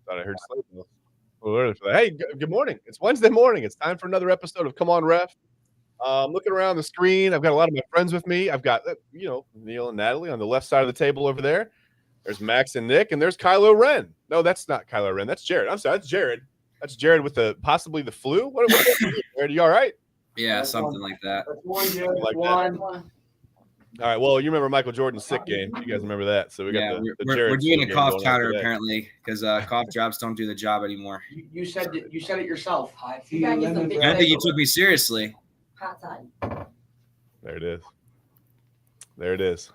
Thought I heard sleeping. Hey, good morning. It's Wednesday morning. It's time for another episode of Come On Ref. Looking around the screen, I've got a lot of my friends with me. I've got, Neal and Natalie on the left side of the table over there. There's Max and Nick, and there's Kylo Ren. No, that's not Kylo Ren. That's Jared. I'm sorry, that's Jared. That's Jared with possibly the flu. What Jared, you all right? Yeah, something like that. That's one, Jared. Like one. All right. Well, you remember Michael Jordan's sick game. You guys remember that? So we got we're doing a cough counter apparently because cough drops don't do the job anymore. You said it yourself. I don't think you took me seriously. Hot time. There it is. There it is.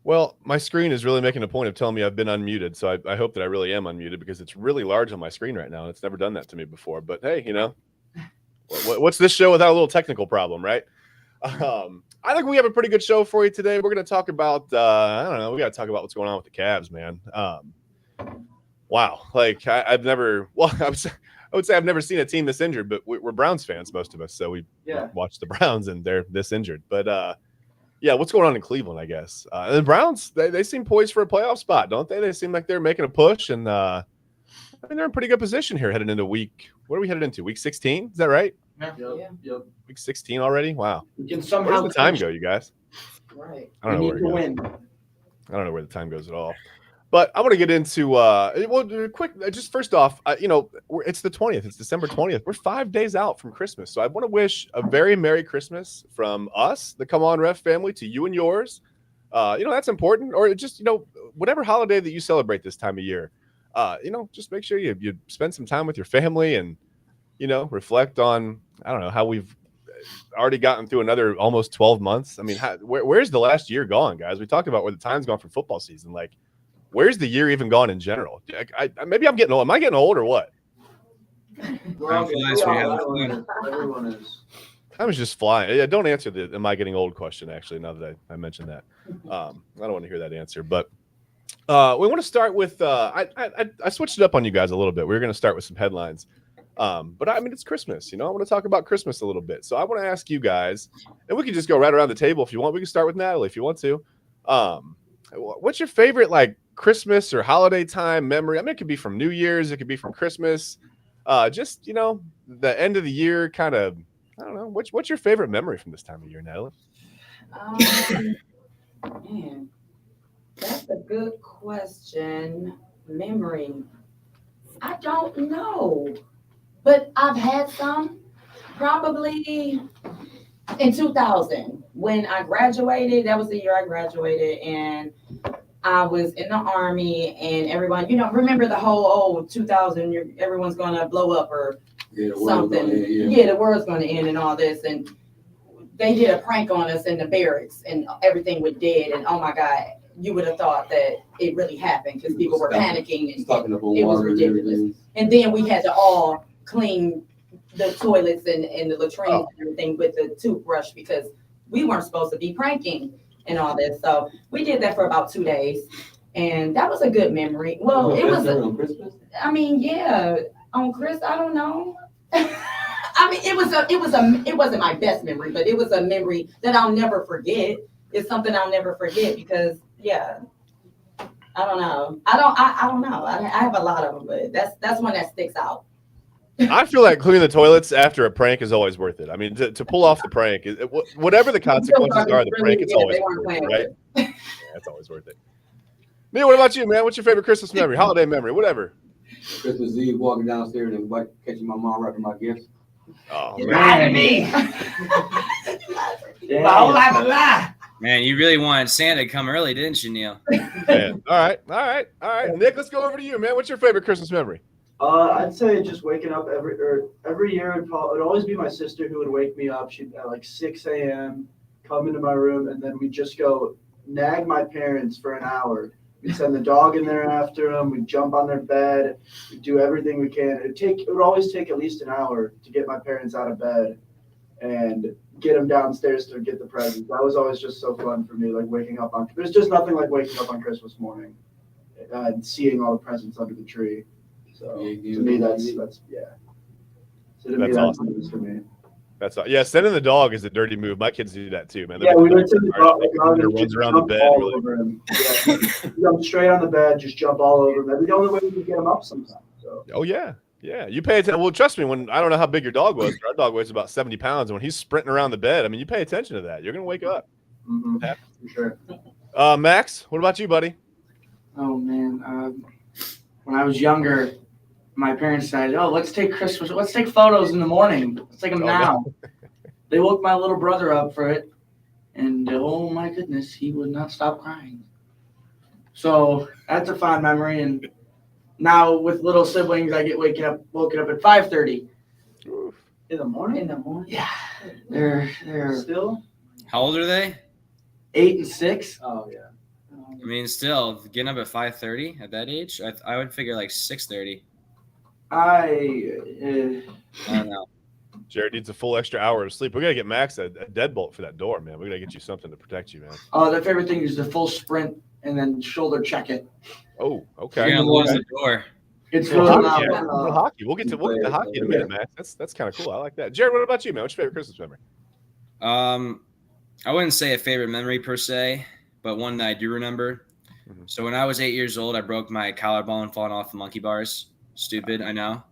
Well, my screen is really making a point of telling me I've been unmuted, so I hope that I really am unmuted because it's really large on my screen right now, and it's never done that to me before. But hey, what's this show without a little technical problem, right? I think we have a pretty good show for you today. We're going to talk about, I don't know, we got to talk about what's going on with the Cavs, man. Wow. Like, I've never, well, I would say I've never seen a team this injured, but we're Browns fans, most of us. So we watch the Browns and they're this injured. But, yeah, what's going on in Cleveland, I guess. The Browns, they seem poised for a playoff spot, don't they? They seem like they're making a push. And, I mean, they're in pretty good position here heading into what are we headed into? Week 16? Is that right? Yep. Week 16 already? Wow. We can somehow Where's the time go, you guys? Right. I don't know where it goes. I don't know where the time goes at all. But I want to get into just first off, it's the 20th. It's December 20th. We're 5 days out from Christmas. So I want to wish a very Merry Christmas from us, the Come On Ref family, to you and yours. That's important. Or just, whatever holiday that you celebrate this time of year, just make sure you spend some time with your family and, reflect on, I don't know, how we've already gotten through another almost 12 months. I mean, where's the last year gone, guys? We talked about where the time's gone for football season. Like, where's the year even gone in general? Maybe I'm getting old. Am I getting old or what? Everyone is. Time is just flying. Yeah, don't answer the "am I getting old" question, actually, now that I mentioned that. I don't want to hear that answer. But we want to start with I switched it up on you guys a little bit. We were going to start with some headlines. But I mean, it's Christmas, I want to talk about Christmas a little bit. So I want to ask you guys, and we can just go right around the table if you want. We can start with Natalie if you want to. What's your favorite, like, Christmas or holiday time memory? I mean, it could be from New Year's, it could be from Christmas. Just, the end of the year kind of, I don't know. What's your favorite memory from this time of year, Natalie? Man, that's a good question. Memory. I don't know. But I've had some, probably in 2000 when I graduated. That was the year I graduated, and I was in the Army, and everyone, remember the whole 2000, everyone's going to blow up or something. The world's going to end and all this. And they did a prank on us in the barracks, and everything was dead. And oh my God, you would have thought that it really happened because people were panicking, and it was ridiculous. And then we had to all clean the toilets and the latrines and everything with the toothbrush because we weren't supposed to be pranking and all this. So we did that for about 2 days, and that was a good memory. Well, it was on Christmas. I mean, yeah, on Christmas. I don't know. I mean, it wasn't my best memory, but it was a memory that I'll never forget. It's something I'll never forget because, yeah, I don't know. I don't know. I have a lot of them, but that's one that sticks out. I feel like cleaning the toilets after a prank is always worth it. I mean, to pull off the prank, whatever the consequences are, the prank is always worth it, right? Yeah, it's always worth it. Neal, what about you, man? What's your favorite Christmas memory, holiday memory, whatever? Christmas Eve, walking downstairs and catching my mom wrapping my gifts. Oh, You're lying to me. My whole life a lie. Man, you really wanted Santa to come early, didn't you, Neal? Man. All right. Nick, let's go over to you, man. What's your favorite Christmas memory? I'd say just waking up every year. It'd always be my sister who would wake me up. She'd at like 6 a.m. come into my room, and then we'd just go nag my parents for an hour. We'd send the dog in there after them. We'd jump on their bed. We'd do everything we can. It would always take at least an hour to get my parents out of bed and get them downstairs to get the presents. That was always just so fun for me, like waking up on. There's just nothing like waking up on Christmas morning and seeing all the presents under the tree. So to me, that's yeah. So to me, that's awesome. For me. That's all. Yeah, sending the dog is a dirty move. My kids do that too, man. Yeah, we would send the dog. Runs around the bed. Jump straight on the bed, just jump all over him. That'd be the only way we could get him up sometimes. So Oh yeah. Yeah. You pay attention. Well, trust me, when I don't know how big your dog was, but our dog weighs about 70 pounds. And when he's sprinting around the bed, I mean, you pay attention to that. You're gonna wake up. Mhm, Yeah. for sure. Max, what about you, buddy? Oh man, when I was younger, my parents said, "Oh, let's take photos in the morning. Let's take them now." They woke my little brother up for it, and oh my goodness, he would not stop crying. So that's a fond memory. And now with little siblings, I get woken up at 5:30 In the morning? In the morning. Yeah, they're Still? How old are they? 8 and 6. Oh, yeah. I mean, still getting up at 5:30 at that age. I would figure like 6:30. I I don't know. Jared needs a full extra hour of sleep. We gotta get Max a deadbolt for that door, man. We gotta get you something to protect you, man. their favorite thing is the full sprint and then shoulder check it. Oh, okay. You're gonna lose the door. It's Little really hockey, not. yeah. Little hockey. We'll get to hockey in a minute, Max. That's kind of cool. I like that. Jared, what about you, man? What's your favorite Christmas memory? I wouldn't say a favorite memory per se, but one that I do remember. Mhm. So when I was 8 years old, I broke my collarbone falling off the monkey bars. Stupid, I know.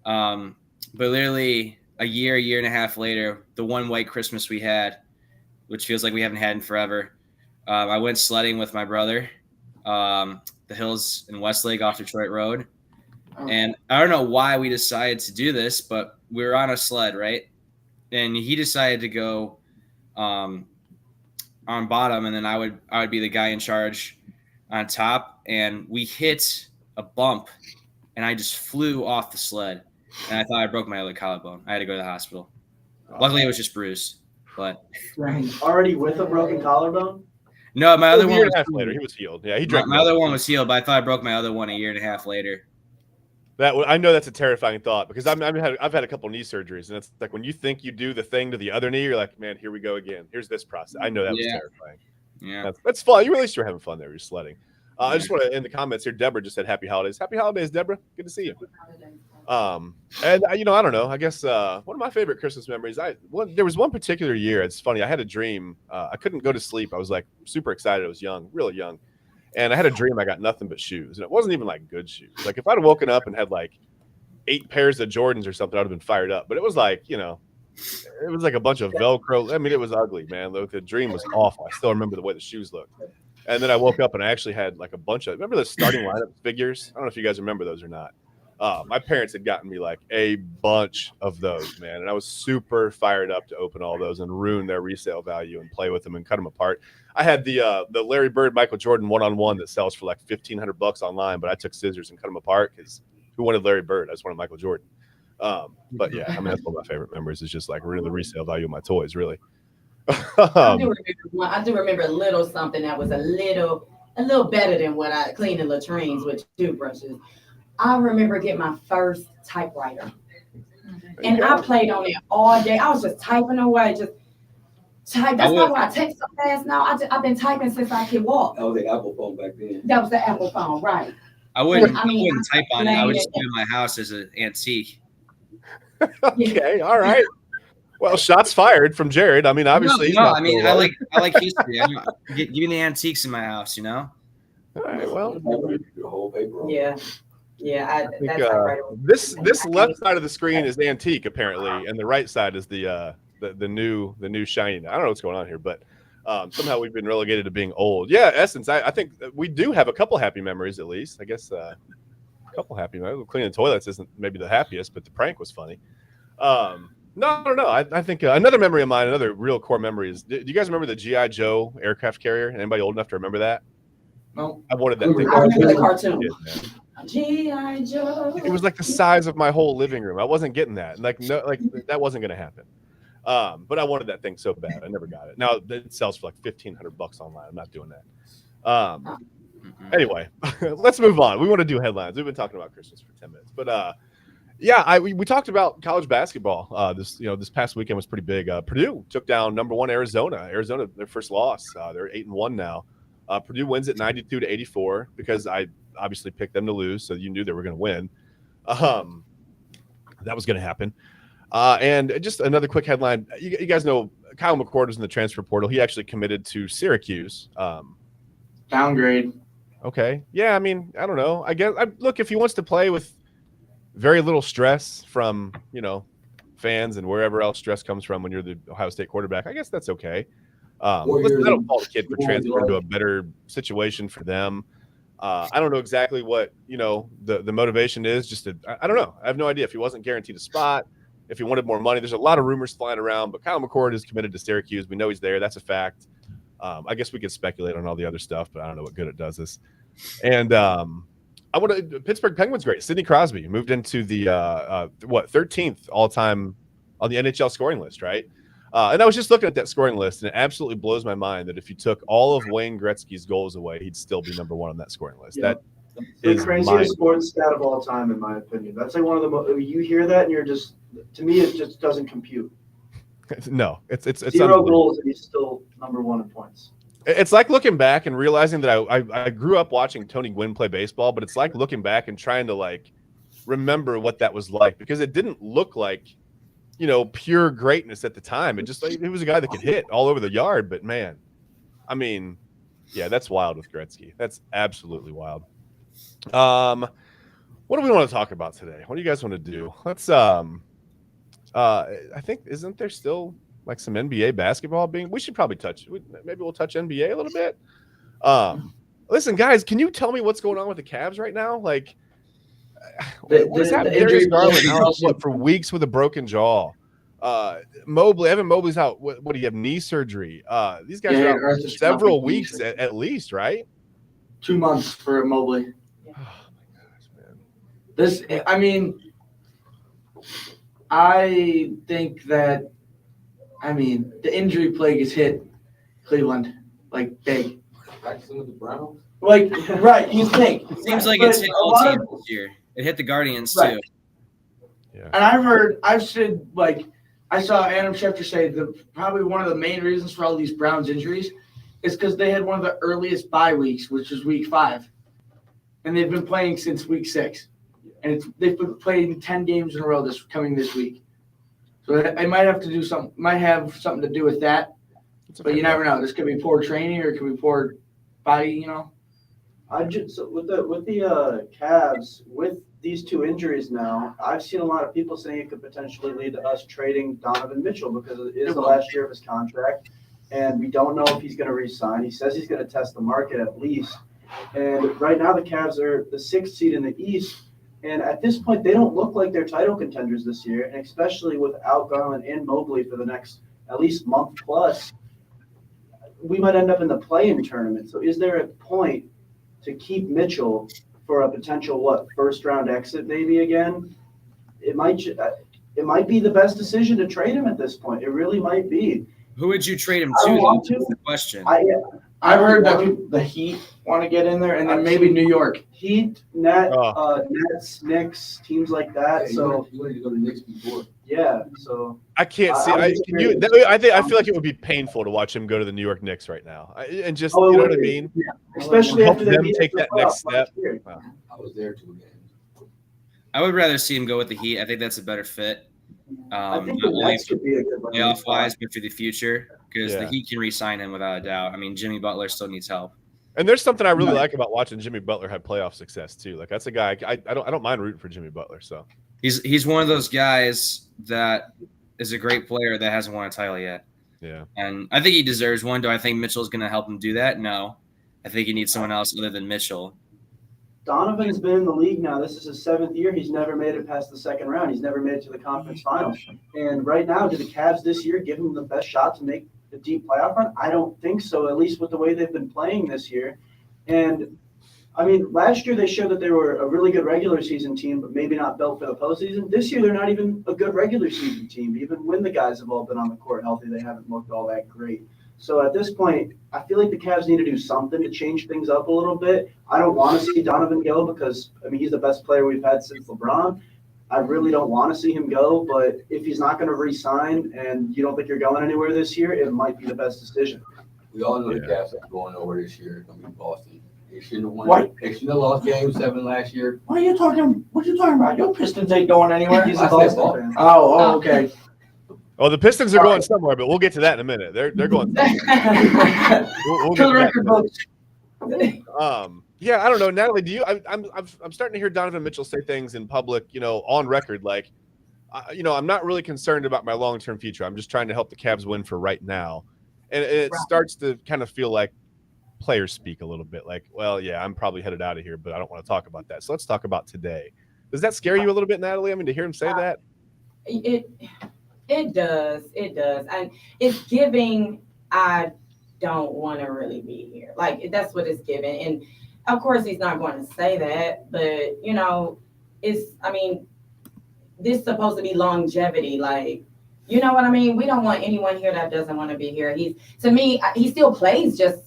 But literally a year and a half later, the one white Christmas we had, which feels like we haven't had in forever, I went sledding with my brother, the hills in Westlake off Detroit Road. And I don't know why we decided to do this, but we were on a sled, right? And he decided to go on bottom, and then I would be the guy in charge on top. And we hit a bump, and I just flew off the sled. And I thought I broke my other collarbone. I had to go to the hospital. Luckily, it was just bruised. But Already with a broken collarbone? no, my other A one year was and a half later, he was healed. Yeah, he drank. my other one was healed, but I thought I broke my other one a year and a half later. I know that's a terrifying thought because I've had a couple knee surgeries, and it's like when you think you do the thing to the other knee, you're like, man, here we go again. Here's this process. I know that was Yeah. terrifying. Yeah. That's fun. You at least you're having fun there. You're sledding. I just want to in the comments here. Deborah just said happy holidays. Happy holidays, Deborah. Good to see you. And I don't know. I guess one of my favorite Christmas memories. There was one particular year. It's funny. I had a dream. I couldn't go to sleep. I was like super excited. I was young, really young, and I had a dream. I got nothing but shoes, and it wasn't even like good shoes. Like if I'd have woken up and had like 8 pairs of Jordans or something, I'd have been fired up. But it was like it was like a bunch of Velcro. I mean, it was ugly, man. The dream was awful. I still remember the way the shoes looked. And then I woke up and I actually had like a bunch of, remember the starting lineup figures? I don't know if you guys remember those or not. My parents had gotten me like a bunch of those, man. And I was super fired up to open all those and ruin their resale value and play with them and cut them apart. I had the Larry Bird, Michael Jordan one-on-one that sells for like $1,500 online, but I took scissors and cut them apart because who wanted Larry Bird? I just wanted Michael Jordan. But yeah, I mean, that's one of my favorite memories is just like ruining the resale value of my toys, really. I do remember a little something that was a little better than what I cleaning latrines with toothbrushes. I remember getting my first typewriter, and I played on it all day. I was just typing away, just type. That's not why I type so fast now. I've been typing since I could walk. that was the Apple phone back then. That was the Apple phone, right? I wouldn't type on it. I would just do it in my house as an antique. Okay, all right. Well, shots fired from Jared. I mean, obviously. No, I mean, I like history. Give me the antiques in my house, All right. Well, The whole paper on it. Yeah. Yeah, I think, this left side of the screen is antique apparently, and the right side is the new shiny. I don't know what's going on here, but somehow we've been relegated to being old. Yeah, Essence. I think we do have a couple happy memories at least. I guess a couple happy memories. Cleaning the toilets isn't maybe the happiest, but the prank was funny. No. I think another memory of mine, another real core memory is. Do you guys remember the G.I. Joe aircraft carrier? Anybody old enough to remember that? No. I wanted that thing. I remember the cartoon. Yeah, G.I. Joe. it was like the size of my whole living room. I wasn't getting that. Like that wasn't going to happen. But I wanted that thing so bad. I never got it. Now it sells for like $1,500 online. I'm not doing that. Anyway, let's move on. We want to do headlines. We've been talking about Christmas for 10 minutes, but yeah, we talked about college basketball. This past weekend was pretty big. Purdue took down number 1 Arizona. Arizona, their first loss. They're 8-1 now. Purdue wins it 92-84 because I obviously picked them to lose, so you knew they were going to win. That was going to happen. And just another quick headline. You guys know Kyle McCord was in the transfer portal. He actually committed to Syracuse. Downgrade. Okay. Yeah, I mean, I don't know. I guess look, if he wants to play with very little stress from, fans and wherever else stress comes from when you're the Ohio State quarterback. I guess that's okay. Listen, I don't fault the kid for transferring to a better situation for them. I don't know exactly what, the motivation is. I don't know. I have no idea if he wasn't guaranteed a spot, if he wanted more money. There's a lot of rumors flying around, but Kyle McCord is committed to Syracuse. We know he's there. That's a fact. I guess we could speculate on all the other stuff, but I don't know what good it does us. And Pittsburgh Penguins great. Sidney Crosby moved into the 13th all-time on the NHL scoring list, right? And I was just looking at that scoring list, and it absolutely blows my mind that if you took all of Wayne Gretzky's goals away, he'd still be number one on that scoring list. Yeah. That The is craziest sports stat of all time, in my opinion. That's like one of the you hear that and you're just, to me, it just doesn't compute. No, it's 0 goals and he's still number one in points. It's like looking back and realizing that I grew up watching Tony Gwynn play baseball, but it's like looking back and trying to remember what that was like, because it didn't look like, pure greatness at the time. It just he was a guy that could hit all over the yard, but man, I mean, yeah, that's wild with Gretzky. That's absolutely wild. What do we want to talk about today? What do you guys want to do? Let's I think, isn't there still some NBA basketball we should probably maybe we'll touch NBA a little bit. Listen, guys, can you tell me what's going on with the Cavs right now? What's happening? Darius Garland out for weeks with a broken jaw. Evan Mobley's out. What do you have? Knee surgery. These guys are out several weeks at least, right? 2 months for Mobley. Oh my gosh, man. I think that, the injury plague has hit Cleveland big. Practicing with the Browns? Right, you think. It seems like it's hit all teams this year. It hit the Guardians too. Yeah. And I saw Adam Schefter say that probably one of the main reasons for all these Browns injuries is because they had one of the earliest bye weeks, which was week 5. And they've been playing since week 6. And they've been playing 10 games in a row this week. So it might have something to do with that. But you never know. This could be poor training or it could be poor body, So with the Cavs, with these 2 injuries now, I've seen a lot of people saying it could potentially lead to us trading Donovan Mitchell because it is the last year of his contract, and we don't know if he's going to re-sign. He says he's going to test the market at least. And right now the Cavs are the 6th seed in the East, and at this point they don't look like they're title contenders this year, and especially without Garland and Mobley for the next at least month plus, we might end up in the play-in tournament. So is there a point to keep Mitchell for a potential first-round exit maybe again? It might be the best decision to trade him at this point. It really might be. Who would you trade him I to? don't want That's to. the question. I've heard that the Heat want to get in there, and then maybe New York. Heat, Nets, Knicks, teams like that. Yeah, so you wanted to go to the Knicks before. yeah, so I can't see. I feel like it would be painful to watch him go to the New York Knicks right now. You know what I mean? Yeah. Especially Help after them they take that next step. I was there 2 games. I would rather see him go with the Heat. I think that's a better fit. I think Not the only Nets could be a good one. playoff wise, but for the future, because Yeah. the Heat can re-sign him without a doubt. Jimmy Butler still needs help. And there's something I really like about watching Jimmy Butler have playoff success too. That's a guy I don't mind rooting for Jimmy Butler. So He's one of those guys that is a great player that hasn't won a title yet. yeah. And I think he deserves one. Do I think Mitchell's going to help him do that? No. I think he needs someone else other than Mitchell. Donovan's been in the league now. This is his 7th year. He's never made it past the second round. He's never made it to the conference finals. And right now, do the Cavs this year give him the best shot to make the deep playoff run? I don't think so, at least with the way they've been playing this year. And, last year they showed that they were a really good regular season team, but maybe not built for the postseason. This year they're not even a good regular season team. Even when the guys have all been on the court healthy, they haven't looked all that great. So at this point, I feel like the Cavs need to do something to change things up a little bit. I don't want to see Donovan go because, he's the best player we've had since LeBron. I really don't want to see him go, but if he's not going to re-sign and you don't think you're going anywhere this year, it might be the best decision. We all know the Cavs are going nowhere this year. It's going to be Boston. They shouldn't have won. They shouldn't have lost Game 7 last year. What are you talking about? Your Pistons ain't going anywhere. He's I a said Boston fan. Oh, okay. Oh, the Pistons are going somewhere, but we'll get to that in a minute. They're going somewhere. We'll For the get to that in record a minute. books. Yeah, I don't know, Natalie. Do you? I'm starting to hear Donovan Mitchell say things in public, on record, like, I'm not really concerned about my long-term future. I'm just trying to help the Cavs win for right now, and it Right. starts to kind of feel like players speak a little bit, like, well, yeah, I'm probably headed out of here, but I don't want to talk about that. So let's talk about today. Does that scare you a little bit, Natalie? I mean, to hear him say that. It does, and it's giving. I don't want to really be here. Like that's what it's giving, and of course he's not going to say that, but it's. I mean, this is supposed to be longevity, like. You know what I mean? We don't want anyone here that doesn't want to be here. To me, he still plays just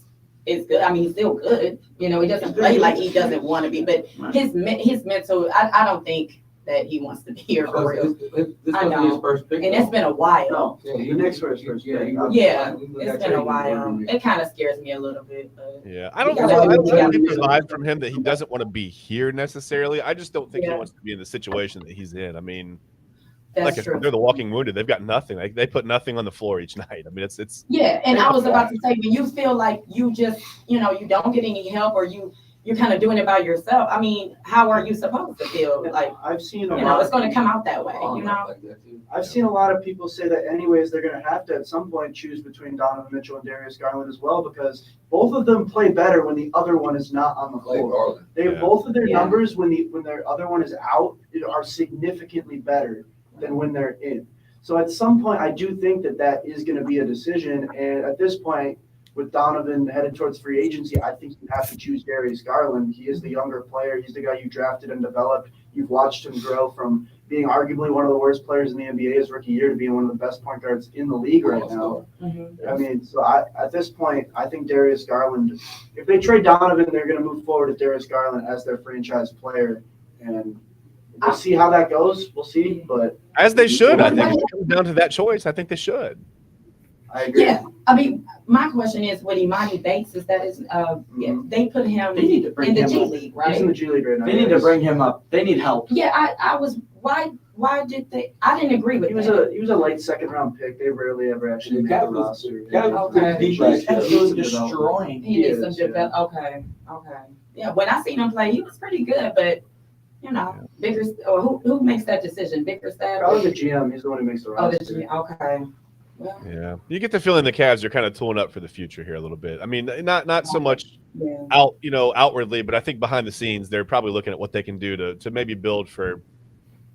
as good. I mean, he's still good. He doesn't play like he doesn't want to be, but his mental, I don't think that he wants to be here for real. This I was know. his first pick. And it's been a while. Yeah, The Knicks were his first pick. Yeah, it's been a while. It kind of scares me a little bit, but Yeah, I don't We gotta get do the vibe from him that he doesn't want to be here necessarily. I just don't think he Yeah. wants to be in the situation that he's in. I mean, that's like I true. said, they're the walking wounded. They've got nothing. Like they put nothing on the floor each night. I mean, it's Yeah, and I was about to say, when you feel like you just, you don't get any help, or you're kind of doing it by yourself. I mean, how are you supposed to feel? Like, I've seen a lot. it's going to come out that way. I've seen a lot of people say that anyways they're going to have to at some point choose between Donovan Mitchell and Darius Garland as well, because both of them play better when the other one is not on the floor. Both of their Yeah. numbers when their other one is out are significantly better than when they're in. So at some point, I do think that is going to be a decision. And at this point, with Donovan headed towards free agency, I think you have to choose Darius Garland. He is the younger player. He's the guy you drafted and developed. You've watched him grow from being arguably one of the worst players in the NBA his rookie year to being one of the best point guards in the league right now. I mean, so at this point, I think Darius Garland, if they trade Donovan, they're going to move forward with Darius Garland as their franchise player. And we'll see how that goes. We'll see. But as they should. I think if it comes down to that choice, I think they should. I agree. Yeah, I mean, my question is, with Imani Bates, they put him They need to bring in the him G up. League, He's in right? the G League right now. They need to bring him up. They need help. Yeah, I was. Why did they? I didn't agree with He was that. a late second round pick. They rarely ever actually The make the Cavs was- roster. Okay. He's absolutely destroying. He needs some is, yeah. develop. Okay. Yeah, when I seen him play, he was pretty good, but Bigger or who makes that decision? Bickerstaff? Probably the GM. He's the one who makes the Oh, the roster. GM. Okay. Well, Yeah, you get the feeling the Cavs are kind of tooling up for the future here a little bit. I mean, not so much yeah. outwardly, but I think behind the scenes they're probably looking at what they can do to maybe build for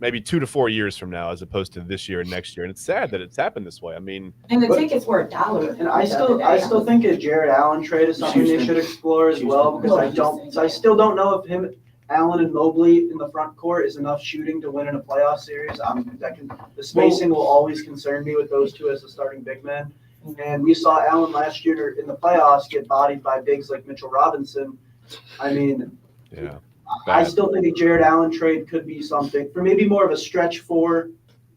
maybe 2 to 4 years from now, as opposed to this year and next year. And it's sad that it's happened this way. I mean, And the tickets were $1. And I still think a Jared Allen trade is something they should explore as well, because I still don't know if Allen and Mobley in the front court is enough shooting to win in a playoff series. The spacing will always concern me with those two as the starting big men. And we saw Allen last year in the playoffs get bodied by bigs like Mitchell Robinson. I mean, yeah. I still think a Jared Allen trade could be something for maybe more of a stretch four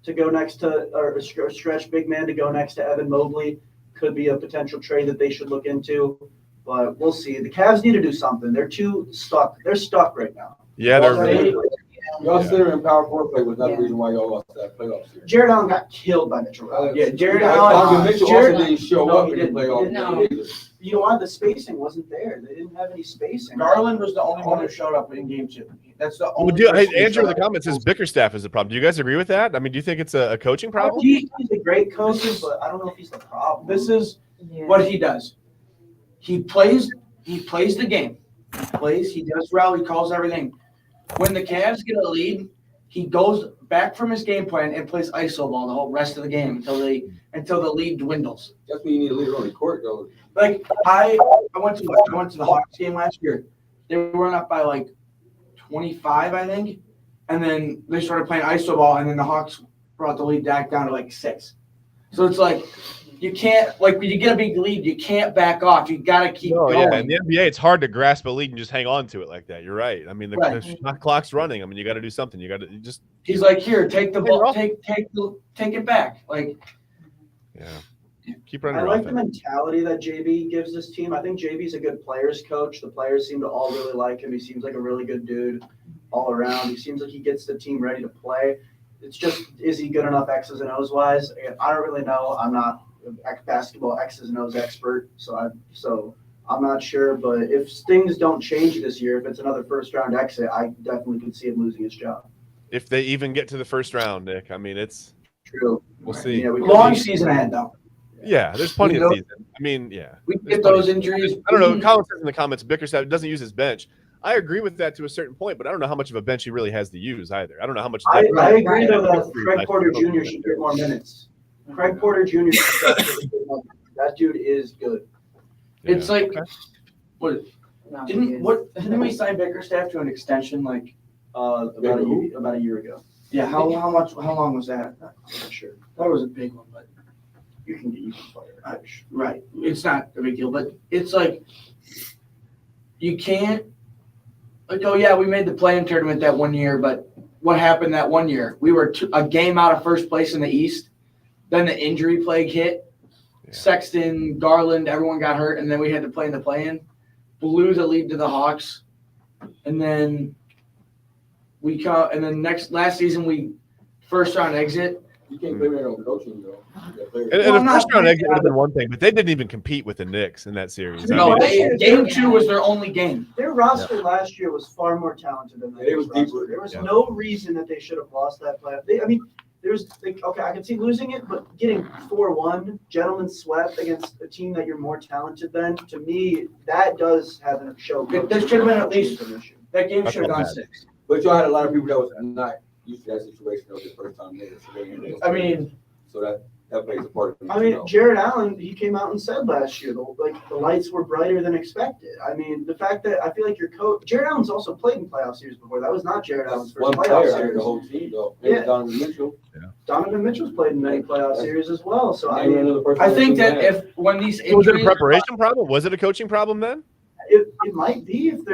to go next to, or a stretch big man to go next to Evan Mobley could be a potential trade that they should look into. But we'll see. The Cavs need to do something. They're too stuck. They're stuck right now. Yeah, they're Y'all sit there in power forward play was not the reason why y'all lost that playoff series. Jared Allen got killed by Mitchell Robinson. Yeah, Jared Donovan Allen. Mitchell Jared- also didn't show No, up he in the didn't. playoff No. either. You know why? The spacing wasn't there. They didn't have any spacing. Garland was the only one who showed up in game 2. That's the Well, only. hey, person who Andrew in showed the up. comments says Bickerstaff is the problem. Do you guys agree with that? I mean, do you think it's a coaching problem? He's a great coach, but I don't know if he's the problem. This is Yeah. what he does. He plays the game. He does well, he calls everything. When the Cavs get a lead, he goes back from his game plan and plays ISO ball the whole rest of the game until the lead dwindles. That's when you need a leader on the court, though. Like I went to the Hawks game last year. They were up by like 25, I think, and then they started playing ISO ball, and then the Hawks brought the lead back down to like 6. So it's like you can't, like, when you get a big lead, you can't back off. You got to keep going. Yeah, in the NBA, it's hard to grasp a lead and just hang on to it like that. You're right. I mean, the shot clock's running. I mean, you got to do something. You got to just. He's like, here, take the ball, take it back. Like, yeah, keep running. I your like the offense. mentality that JB gives this team. I think JB's a good players coach. The players seem to all really like him. He seems like a really good dude all around. He seems like he gets the team ready to play. It's just, is he good enough X's and O's wise? I don't really know. I'm not a basketball X's and O's expert, so I'm not sure, but if things don't change this year, if it's another first-round exit, I definitely could see him losing his job. If they even get to the first round, Nick, I mean, it's True. we'll see. Yeah, we could Long be- season ahead, though. Yeah, there's plenty You of know- season. I mean, yeah. We there's get plenty those of- injuries. I don't know. Colin says in the comments, Bickerstaff doesn't use his bench. I agree with that to a certain point, but I don't know how much of a bench he really has to use either. I don't know how much. I agree Right. though that Craig Porter Jr. should get more minutes. Craig Porter Jr. should definitely get more minutes. That dude is good. It's like, Okay. what No, he didn't is. what didn't we sign Bickerstaff to an extension? Like, About a year ago. yeah, how long was that? I'm not sure. That was a big one, but You can fire. right, it's not a big deal. But it's like you can't like, oh yeah, we made the play-in tournament that one year, but what happened that one year? We were a game out of first place in the East. Then the injury plague hit. Yeah. Sexton, Garland, everyone got hurt, and then we had to play in the play-in. Blew the lead to the Hawks, and then last season we first round exit. You can't blame it on coaching, though. And Well, the I'm first not- round exit would have been one thing, but they didn't even compete with the Knicks in that series. I No, mean, game 2 was their only game. Their roster last year was far more talented than Yeah, it was roster. deeper. There was Yeah. no reason that they should have lost that playoff. Okay, I can see losing it, but getting 4-1, gentlemen swept against a team that you're more talented than, to me, that does have a show. There should have been at least- an issue. That game That's should have not gone bad. 6. But y'all had a lot of people that was not used to that situation. That was the first time there. I mean, So that plays a part of it. I mean, Jared Allen, he came out and said last year, the lights were brighter than expected. I mean, the fact that I feel like your coach, Jared Allen's also played in playoff series before. That was not Jared Allen's first one playoff player out of series. the whole team, though. Yeah. Maybe Donovan Mitchell. Donovan Mitchell's played in many playoff series as well. So I Maybe mean, another person I think that had. if when these was it a injuries, preparation problem? Was it a coaching problem then? it might be if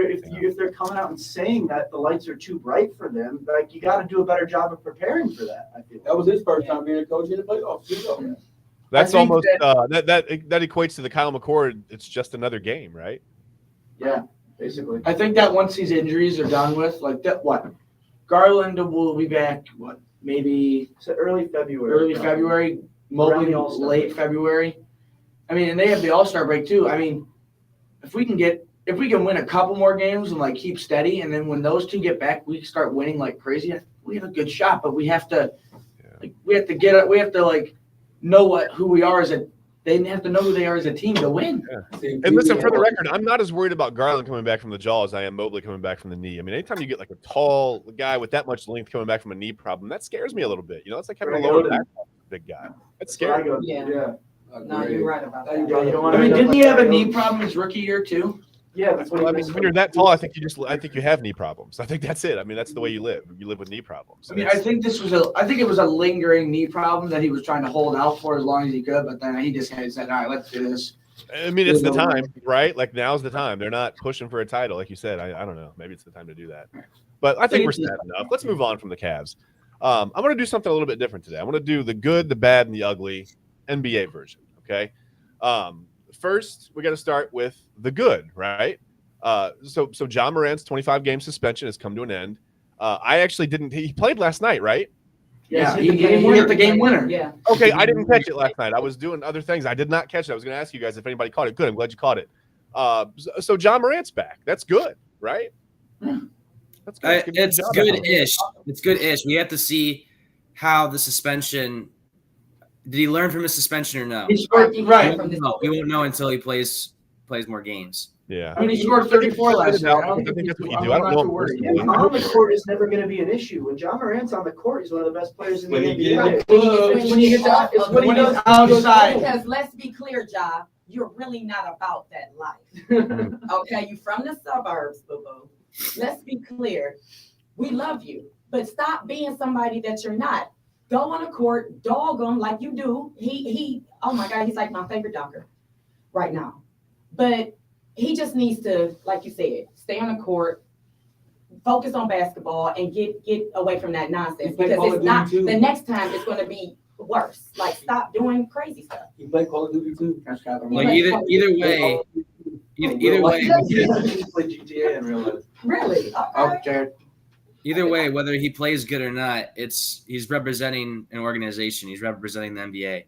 they're coming out and saying that the lights are too bright for them. Like you got to do a better job of preparing for that. I feel That was his first time being a coach in the playoffs, too, though. That's think almost that equates to the Kyle McCord. It's just another game, right? yeah, basically. I think that once these injuries are done with, like that, what Garland will be back. What maybe So early February. early February, Around Mobley the All-Star late break. February. I mean, and they have the All-Star break too. I mean, if we can win a couple more games and like keep steady, and then when those two get back, we start winning like crazy. We have a good shot, but we have to, we have to like know who we are as a. They have to know who they are as a team to win. And listen, for the record, I'm not as worried about Garland coming back from the jaw as I am Mobley coming back from the knee. I mean, anytime you get like a tall guy with that much length coming back from a knee problem, that scares me a little bit. You know, it's like having a lower back, big guy. That's scary. Yeah. No, you're right about that. Yeah, you don't want I to mean, end up didn't he like have a that. knee problem his rookie year too? Yeah, that's what Well, I he mean, missed. when you're that tall, I think you have knee problems. I think that's it. I mean, that's the way you live. You live with knee problems. I mean, I think it was a lingering knee problem that he was trying to hold out for as long as he could, but then he just kind of said, all right, let's do this. I mean, it's the time, right? Like now's the time. They're not pushing for a title, like you said. I don't know. Maybe it's the time to do that. But I think we're sad enough. Let's move on from the Cavs. I'm going to do something a little bit different today. I'm going to do the good, the bad, and the ugly NBA version. Okay. First, we got to start with the good, right? So John Morant's 25-game suspension has come to an end. I actually didn't. He played last night, right? Yeah, Yes, he hit the game winner. Yeah. Okay, I didn't catch it last night. I was doing other things. I did not catch it. I was going to ask you guys if anybody caught it. Good. I'm glad you caught it. So John Morant's back. That's good, right? That's good. It's good-ish. It's good-ish. We have to see how the suspension. Did he learn from his suspension or no? He scored, right. No, we won't know until he plays more games. Yeah. I mean, he scored 34 last night. I I think that's what you I'm do. I don't not know too him worried. personally. Him on the court is never going to be an issue. When John Morant's on the court, he's one of the best players in the When he NBA. gets- When he gets out, it's what he When does he's outside. Because let's be clear, Ja, you're really not about that life. Okay, you from the suburbs, boo-boo. Let's be clear. We love you, but stop being somebody that you're not. Go on the court, dog him like you do. He oh my God, he's like my favorite dunker right now. But he just needs to, like you said, stay on the court, focus on basketball, and get away from that nonsense. play Because Call of it's not, Duty too. the next time it's going to be worse. Like, stop doing crazy stuff. He played Call of Duty, too. Like either way, either way, He played GTA in real life. Really? Oh, Okay. Jared. either way, whether he plays good or not, he's representing an organization. He's representing the NBA,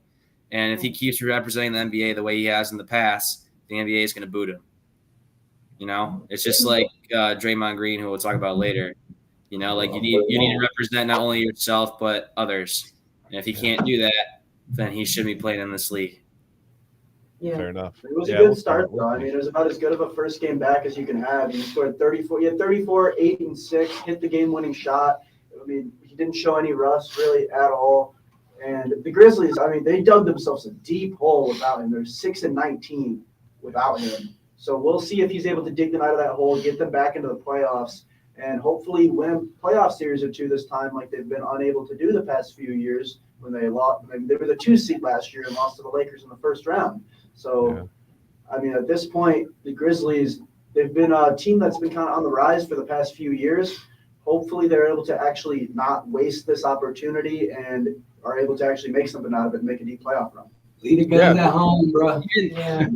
and if he keeps representing the NBA the way he has in the past, the NBA is going to boot him. You know, it's just like Draymond Green, who we'll talk about later. You know, like you need to represent not only yourself but others. And if he can't do that, then he shouldn't be playing in this league. Yeah. Fair enough. It was Yeah, a good we'll start, see. though. I mean, it was about as good of a first game back as you can have. He scored 34. He had 34, 8 and 6, hit the game-winning shot. I mean, he didn't show any rust really at all. And the Grizzlies, I mean, they dug themselves a deep hole without him. They're 6 and 19 without him. So we'll see if he's able to dig them out of that hole, get them back into the playoffs, and hopefully win a playoff series or two this time, like they've been unable to do the past few years when they lost. I mean, they were the 2 seed last year and lost to the Lakers in the first round. So, I mean, at this point, the Grizzlies, they've been a team that's been kind of on the rise for the past few years. Hopefully they're able to actually not waste this opportunity and are able to actually make something out of it and make a deep playoff run. Leave the guns at home, bro. Yeah.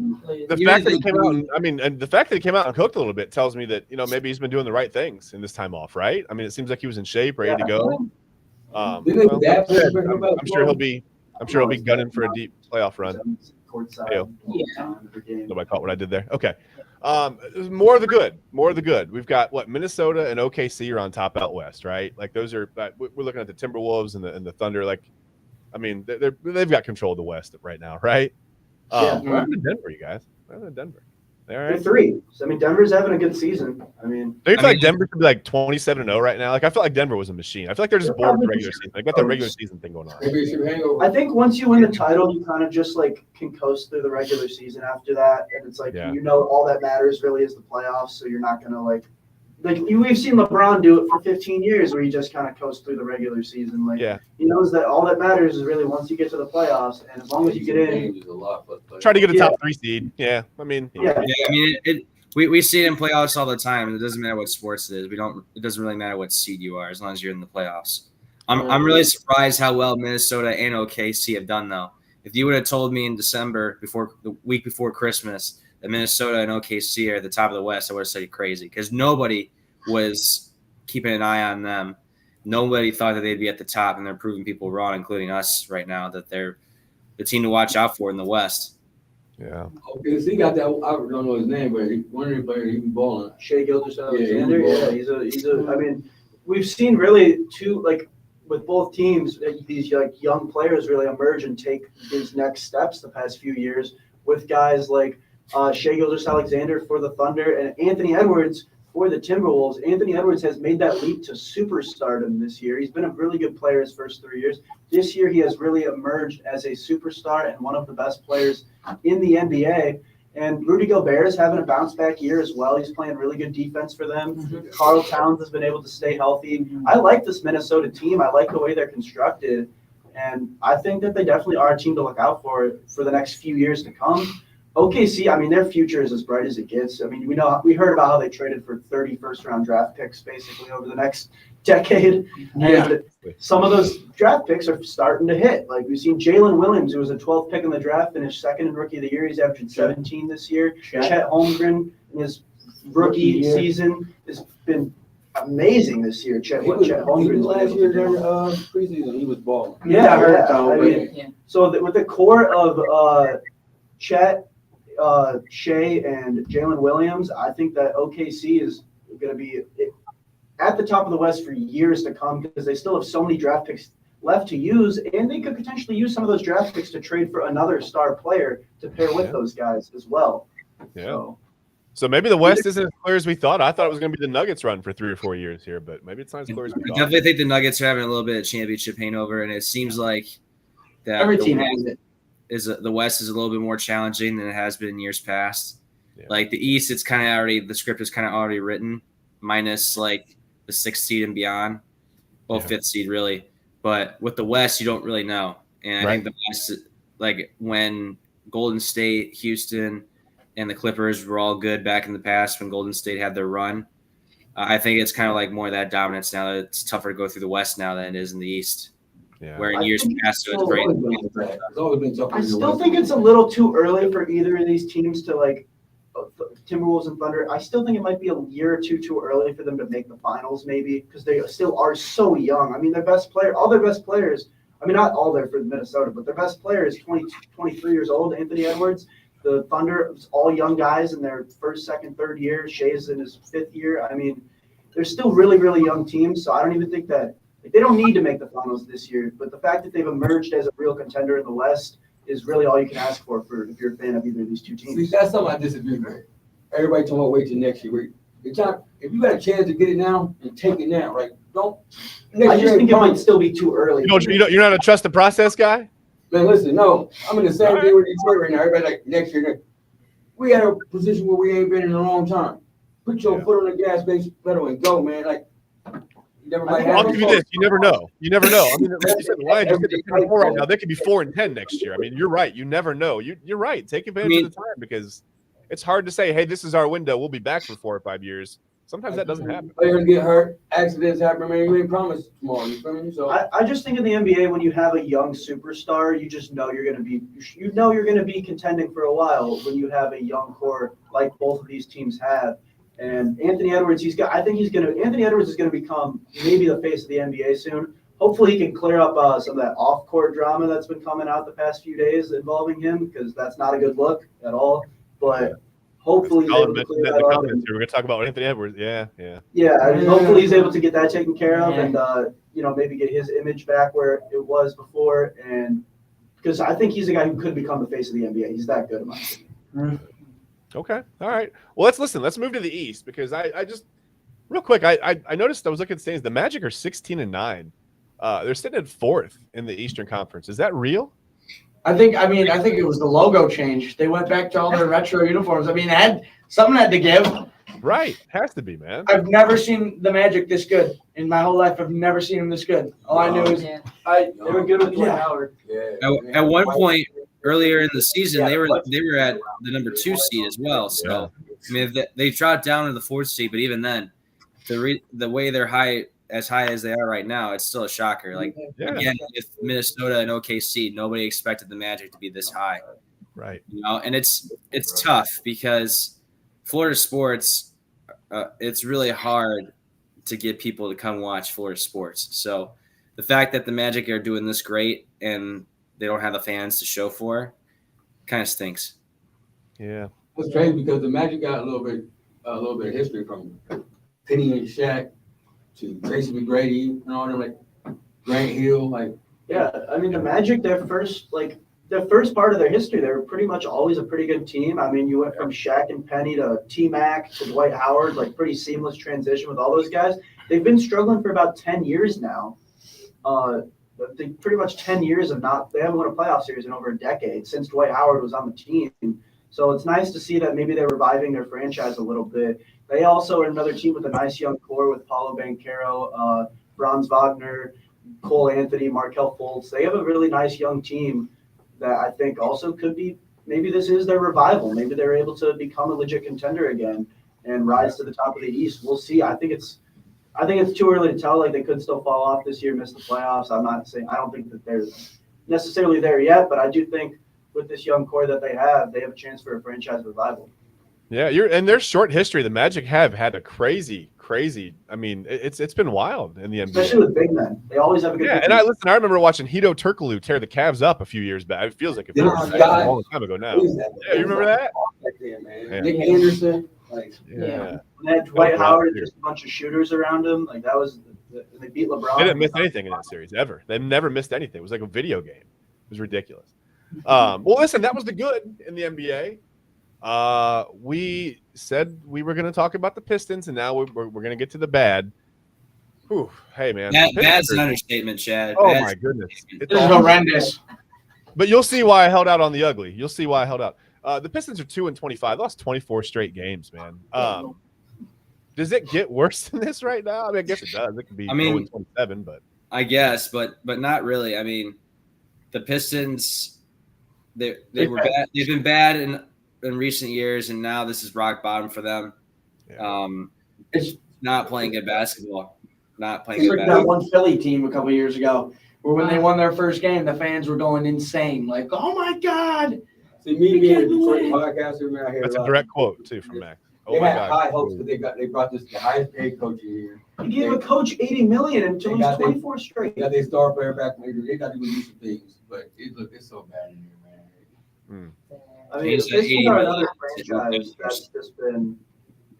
The fact that he came out, and the fact that he came out and cooked a little bit tells me that maybe he's been doing the right things in this time off, right? I mean, it seems like he was in shape, ready to go. I'm sure he'll be gunning for a deep playoff run. Courtside. Nobody caught what I did there. Okay. More of the good. We've got Minnesota and OKC are on top out west, right? Like those are. We're looking at the Timberwolves and the Thunder. Like, I mean, they've got control of the West right now, right? What happened to Denver, you guys? What happened to Denver? They're 3. So, I mean, Denver's having a good season. I mean, do you feel like Denver could be like 27-0 right now? Like, I feel like Denver was a machine. I feel like they're just bored with the regular season. They got that regular season thing going on. I think once you win the title, you kind of just like can coast through the regular season after that, and it's like all that matters really is the playoffs. So you're not gonna like we've seen LeBron do it for 15 years, where he just kind of coast through the regular season. Like he knows that all that matters is really once you get to the playoffs, and as long as you get in, try to get a top 3 seed. Yeah, I mean, we see it in playoffs all the time. It doesn't matter what sports it is. It doesn't really matter what seed you are as long as you're in the playoffs. I'm really surprised how well Minnesota and OKC have done, though. If you would have told me in December, the week before Christmas, that Minnesota and OKC are at the top of the West, I would have said you're crazy, because nobody was keeping an eye on them. Nobody thought that they'd be at the top, and they're proving people wrong, including us right now, that they're the team to watch out for in the West. Yeah. Okay, so he got that. I don't know his name, but one of the players he been balling. Shai Gilgeous-Alexander. Yeah, he's a. I mean, we've seen really two, like with both teams, these like young players really emerge and take these next steps the past few years with guys like Shai Gilgeous-Alexander for the Thunder and Anthony Edwards for the Timberwolves. Anthony Edwards has made that leap to superstardom this year. He's been a really good player his first 3 years. This year, he has really emerged as a superstar and one of the best players in the NBA. And Rudy Gobert is having a bounce-back year as well. He's playing really good defense for them. Karl Towns has been able to stay healthy. I like this Minnesota team. I like the way they're constructed. And I think that they definitely are a team to look out for the next few years to come. OKC, I mean, their future is as bright as it gets. I mean, we heard about how they traded for 30 first-round draft picks basically over the next decade. And some of those draft picks are starting to hit. Like we've seen Jalen Williams, who was a 12th pick in the draft, finished second in Rookie of the Year. He's averaging 17 this year. Chet Holmgren in his rookie season has been amazing this year. Chet Holmgren last year during preseason, he was balling. Yeah, I heard that. So with the core of Chet, Shai, and Jalen Williams, I think that OKC is going to be at the top of the West for years to come because they still have so many draft picks left to use, and they could potentially use some of those draft picks to trade for another star player to pair with those guys as well. Yeah. So maybe the West isn't as clear as we thought. I thought it was going to be the Nuggets run for 3 or 4 years here, but maybe it's not as clear as we thought. I definitely think the Nuggets are having a little bit of championship hangover, and it seems like that every team has it. The West is a little bit more challenging than it has been in years past. Yeah. Like the East, it's kind of already, the script is kind of already written, minus like the 6th seed and beyond, well, 5th seed really. But with the West, you don't really know. And I think the West, like when Golden State, Houston, and the Clippers were all good back in the past when Golden State had their run, I think it's kind of like more of that dominance now. That it's tougher to go through the West now than it is in the East. Yeah. Where in years past, it was great. I still think it's a little too early for either of these teams to like Timberwolves and Thunder. I still think it might be a year or two too early for them to make the finals, maybe because they still are so young. I mean, all their best players. I mean, not all there for Minnesota, but their best player is 23 years old, Anthony Edwards. The Thunder, it's all young guys in their first, second, third year. Shea's in his 5th year. I mean, they're still really, really young teams. So I don't even think that they don't need to make the finals this year. But the fact that they've emerged as a real contender in the West is really all you can ask for if you're a fan of either of these two teams. See, that's something I disagree with. Everybody talking about wait till next year. If you got a chance to get it now and take it now, right? Don't. I just think it might still be too early. You're not a trust the process guy? Man, listen, no, I'm in the same thing with Detroit right now. Everybody like next year. We at a position where we ain't been in a long time. Put your foot on the gas pedal and go, man. Like, you never might have. I'll give you this. You never know. I mean, like you said, the Lions just get 10-4 right now. They could be 4-10 next year. I mean, you're right. You never know. You're right. Take advantage of the time because it's hard to say, hey, this is our window. We'll be back for 4 or 5 years. Sometimes that doesn't happen. Players get hurt, accidents happen, man. You ain't promised tomorrow. You feel me? So I just think in the NBA, when you have a young superstar, you just know you're going to be contending for a while when you have a young core like both of these teams have. And Anthony Edwards, Anthony Edwards is going to become maybe the face of the NBA soon. Hopefully he can clear up some of that off-court drama that's been coming out the past few days involving him because that's not a good look at all. But hopefully he's able to clear that up. We're going to talk about Anthony Edwards. Yeah. I mean, hopefully he's able to get that taken care of and, maybe get his image back where it was before. And because I think he's a guy who could become the face of the NBA. He's that good, in my opinion. Okay. All right. Well, let's move to the East because I just real quick, I noticed I was looking at standings. The Magic are 16-9. They're sitting at 4th in the Eastern Conference. Is that real? I think it was the logo change. They went back to all their retro uniforms. I mean, something had to give. Right. Has to be, man. I've never seen the Magic this good. In my whole life, I've never seen them this good. All I knew is they were good with Dwight Howard. yeah. At one point earlier in the season, they were at the number 2 seed as well. So I mean, they dropped down to the 4th seed, but even then, the way they're as high as they are right now, it's still a shocker. Like again, with Minnesota and OKC, nobody expected the Magic to be this high. Right. And it's tough because Florida sports, it's really hard to get people to come watch Florida sports. So the fact that the Magic are doing this great and they don't have the fans to show for kind of stinks. Yeah. It's crazy because the Magic got a little bit of history from Penny and Shaq to Tracy McGrady and all them, like Grant Hill, like. Yeah, I mean the Magic, their first part of their history, they were pretty much always a pretty good team. I mean, you went from Shaq and Penny to T-Mac to Dwight Howard, like pretty seamless transition with all those guys. They've been struggling for about 10 years now. They pretty much 10 years they haven't won a playoff series in over a decade since Dwight Howard was on the team. So it's nice to see that maybe they're reviving their franchise a little bit. They also are another team with a nice young core with Paulo Banchero, Franz Wagner, Cole Anthony, Markelle Fultz. They have a really nice young team that I think also could be maybe this is their revival. Maybe they're able to become a legit contender again and rise to the top of the East. We'll see. I think it's too early to tell. Like they could still fall off this year, miss the playoffs. I don't think that they're necessarily there yet, but I do think with this young core that they have a chance for a franchise revival. Yeah, and their short history, the Magic have had a crazy. I mean, it's been wild in the NBA, especially with big men. They always have a good. Yeah, and I remember watching Hito Turkoglu tear the Cavs up a few years back. It feels like a long time ago now. Yeah, you remember that? Yeah. Nick Anderson, And they had Dwight Howard, just a bunch of shooters around him. Like that was, they beat LeBron. They didn't miss anything in that series ever. They've never missed anything. It was like a video game. It was ridiculous. Well, listen, that was the good in the NBA. We said we were going to talk about the Pistons, and now we're going to get to the bad. Whew, hey, man. Bad's an understatement, Chad. Oh, my goodness. It's horrendous. But you'll see why I held out on the ugly. You'll see why I held out. The Pistons are 2-25. Lost 24 straight games, man. Does it get worse than this right now? I mean, I guess it does. It could be 27, but. I guess, but not really. I mean, the Pistons, they were bad. They've been bad in recent years, and now this is rock bottom for them. Yeah. It's not playing good basketball. Not playing It's good like basketball. that one Philly team a couple years ago, where when they won their first game, the fans were going insane. Like, oh my God! See, me being a Detroit podcaster, man, I hear That's a lot. direct quote too from Mac. Oh They my had God! high hopes because they brought the highest paid coach in here. He gave a coach $80 million and to lose 24 straight. They got their star player back later. They got to go do some things, but it's so bad in here, man. I mean, He's the Pistons a are another 80 franchise that's just been.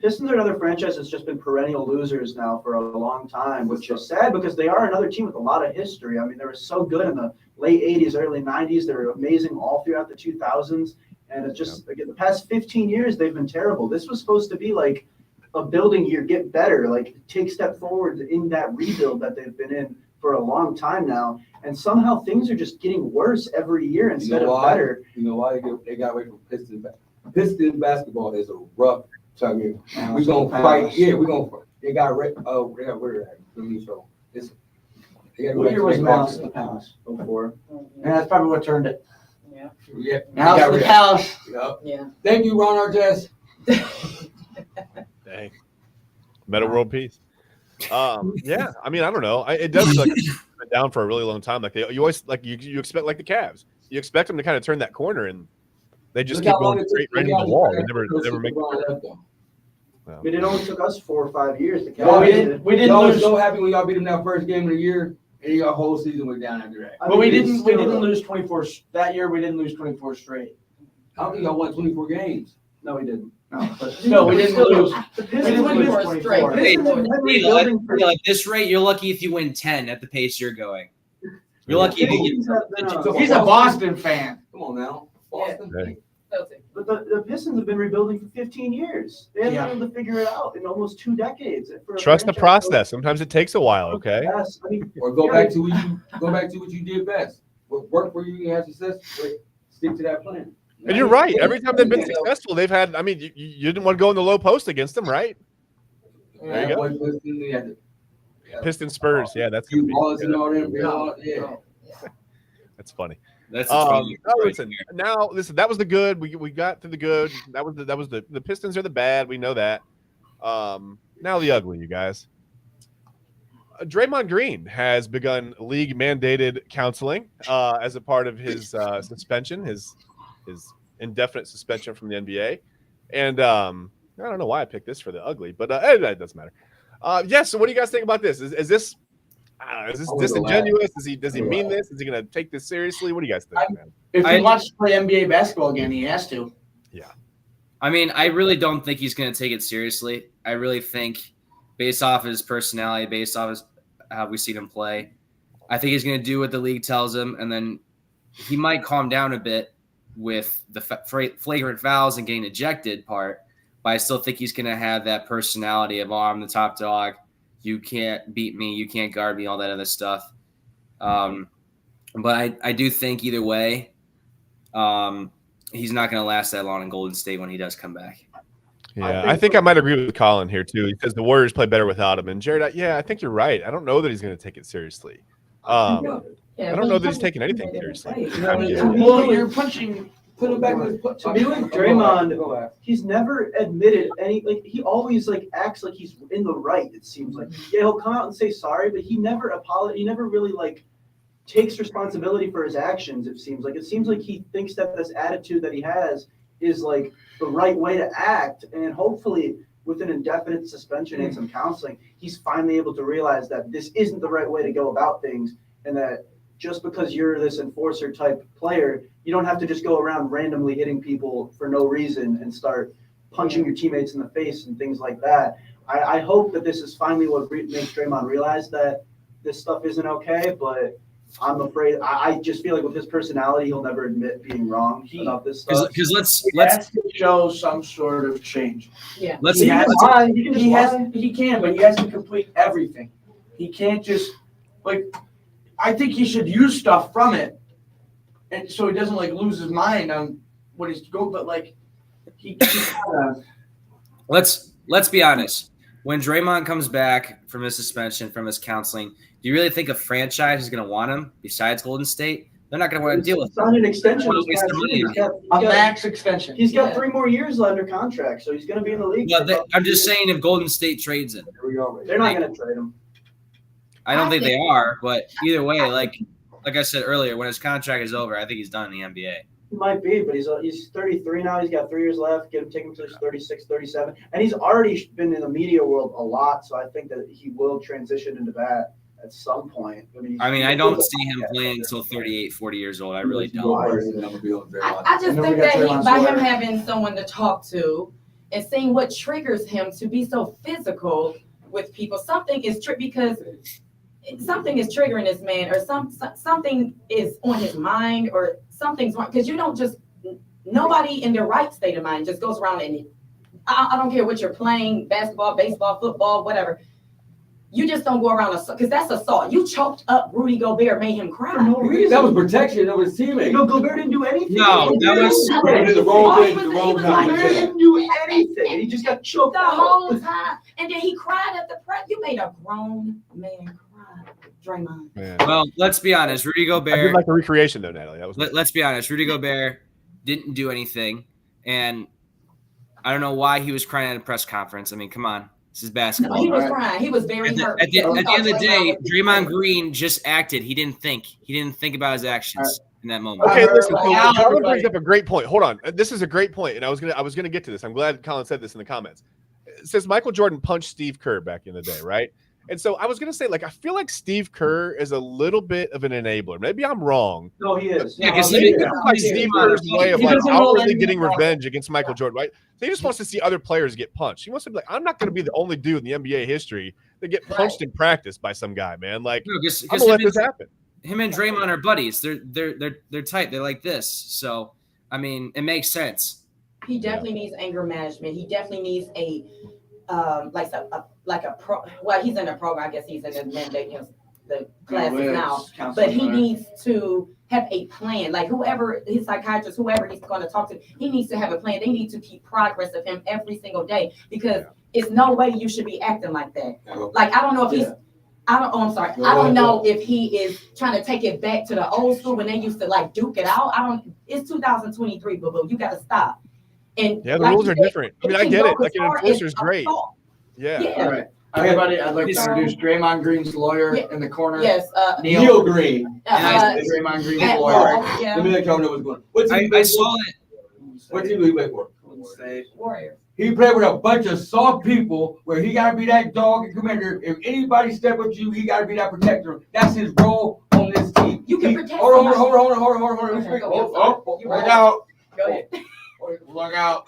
Pistons are another franchise that's just been perennial losers now for a long time, which is sad because they are another team with a lot of history. I mean, they were so good in the late 80s, early 90s. They were amazing all throughout the 2000s. And it's just, again, the past 15 years, they've been terrible. This was supposed to be like a building year, get better, like take step forward in that rebuild that they've been in for a long time now. And somehow things are just getting worse every year instead of better. You know why they got away from Pistons? Pistons basketball is a rough. So I mean, we're gonna fight. Yeah, we're gonna. They got rid. Oh, they got rid of that. So it's. What year was Mouse the Palace? 04. Yeah, that's probably what turned it. Yeah. House of the Palace. Yep. Yeah. Thank you, Ron Artest. Dang. Meta world peace. Yeah. I mean, I don't know. It does feel like it's been down for a really long time. Like you always like you expect like the Cavs. You expect them to kind of turn that corner, and they just keep going straight right into the wall. They never make. I mean, it only took us 4 or 5 years to catch Well, up. We didn't Y'all was lose. so happy when y'all beat them that first game of the year, and your whole season went down after that. But we didn't lose 24 that year. We didn't lose 24 straight. I don't think y'all won 24 games. No, we didn't. No, but still, we didn't lose. The We Pistons didn't have lose been- 24. Hey, Pistons have been Neal, rebuilding for at this rate, you're lucky if you win 10 at the pace you're going. You're lucky if you Pistons have been, He's a Boston fan. Come on now, Boston. Hey. But the Pistons have been rebuilding for 15 years. They haven't Yeah. been able to figure it out in almost 2 decades. For a Trust the franchise, process. Sometimes it takes a while. Okay. Yes, I mean, Or go back to what you did best. What worked for you and have success. Stick to that plan. And you're right. Every time they've been successful, they've had. I mean, you didn't want to go in the low post against them, right? There you go. Pistons Spurs. Yeah, that's gonna You be. balls and all them. Yeah. That's funny. That's Listen, that was the good. We got to the good. That was the Pistons are the bad. We know that. Now the ugly, you guys. Draymond Green has begun league mandated counseling as a part of his suspension, his indefinite suspension from the NBA. And I don't know why I picked this for the ugly, but that doesn't matter. So what do you guys think about this? Is this is this disingenuous? Does he mean this? Is he going to take this seriously? What do you guys think, man? If he wants to play NBA basketball again, he has to. Yeah. I mean, I really don't think he's going to take it seriously. I really think, based off his personality, based off how we see him play, I think he's going to do what the league tells him, and then he might calm down a bit with the flagrant fouls and getting ejected part, but I still think he's going to have that personality of, oh, I'm the top dog. You can't beat me. You can't guard me, all that other stuff. But I do think either way, he's not going to last that long in Golden State when he does come back. Yeah, I think I might agree with Colin here too, because the Warriors play better without him. And Jared, I think you're right. I don't know that he's going to take it seriously. I don't know that he's taking anything seriously. Well, you're punching. Put him back in his to be with Draymond, he's never admitted any. Like he always acts like he's in the right. It seems like he'll come out and say sorry, but he never apologizes. He never really takes responsibility for his actions. It seems like he thinks that this attitude that he has is like the right way to act, and hopefully with an indefinite suspension and some counseling, he's finally able to realize that this isn't the right way to go about things, and that just because you're this enforcer type player, you don't have to just go around randomly hitting people for no reason and start punching your teammates in the face and things like that. I hope that this is finally what makes Draymond realize that this stuff isn't okay, but I'm afraid I just feel like with his personality, he'll never admit being wrong about this stuff. Because He has to show some sort of change. Yeah. let's He can, but he has to complete everything. He can't just I think he should use stuff from it, and so he doesn't lose his mind on what he's going. But he let's be honest. When Draymond comes back from his suspension, from his counseling, do you really think a franchise is going to want him besides Golden State? They're not going to want to deal with him. Signed an extension. a max extension. He's got 3 more years under contract, so he's going to be in the league. But I'm just saying, if Golden State trades him, They're not going to trade him. I don't think they are. But either way, like I said earlier, when his contract is over, I think he's done in the NBA. He might be, but he's 33 take him till he's 36, 37. And he's already been in the media world a lot, so I think that he will transition into that at some point. I mean, I don't see him playing until 38, 40 years old. I really don't. I just And then think we got that Draymond by him Sawyer. having someone to talk to and seeing what triggers him to be so physical with people, something is because something is triggering this man, or something is on his mind, or something's wrong. Because you don't just, nobody in their right state of mind just goes around and I don't care what you're playing, basketball, baseball, football, whatever. You just don't go around because that's assault. You choked up Rudy Gobert, made him cry. That was protection of his teammate. No, Gobert didn't do anything. No, that was He did the wrong thing at the wrong Gobert time. didn't do anything. He just got choked The out. whole time. And then he cried at the press. You made a grown man cry, Draymond. Man. well. Let's be honest. Rudy I did Gobert. like the recreation though, Natalie. That was Let's be honest. Rudy Gobert didn't do anything, and I don't know why he was crying at a press conference. I mean, come on, this is No, basketball. he was crying. He was very hurt. At the end of the day, was- Draymond Green just acted. He didn't think. He didn't think about his actions in that moment. Okay, I heard, listen. like, So how Colin everybody- brings up a great point. Hold on, this is a great point, and I was gonna get to this. I'm glad Colin said this in the comments. It says Michael Jordan punched Steve Kerr back in the day, right? And so I was gonna say, like, I feel like Steve Kerr is a little bit of an enabler. Maybe I'm wrong. No, he is. Yeah, 'cause Maybe he- this is like Steve Kerr's way of he like doesn't know outwardly that getting he's wrong. revenge against Michael Jordan, right? So he just wants to see other players get punched. He wants to be like, I'm not going to be the only dude in the NBA history that get punched in practice by some guy, man. Like, I'm Because gonna let this happen. him and Draymond are buddies. They're tight. They're like this. So I mean, it makes sense. He definitely needs anger management. He definitely needs a pro. Well, he's in a program. I guess he's in the classes now. But he needs to have a plan. Like whoever his psychiatrist, whoever he's going to talk to, he needs to have a plan. They need to keep progress of him every single day because it's no way you should be acting like that. Like I don't know if he's. I'm sorry. I don't know if he is trying to take it back to the old school when they used to like duke it out. It's 2023, boo boo. You got to stop. And Yeah, the like rules you are said, different. I mean, it I can get go it. Like as an far as enforcer's great. assault. Yeah. Yeah. All right. Everybody, I'd like to So- introduce Draymond Green's lawyer Yeah. in the corner. Yes. Neal Green. Draymond Green's at lawyer. all, yeah. Let me let y'all know what's going on. What team I he play saw for? it. What team do he play for? Warriors. He played with a bunch of soft people where he got to be that dog and commander. If anybody step with you, he got to be that protector. That's his role on this team. You can He- protect Hold on. somebody. Let's Okay, speak. go ahead. Look out. Go ahead. Look out.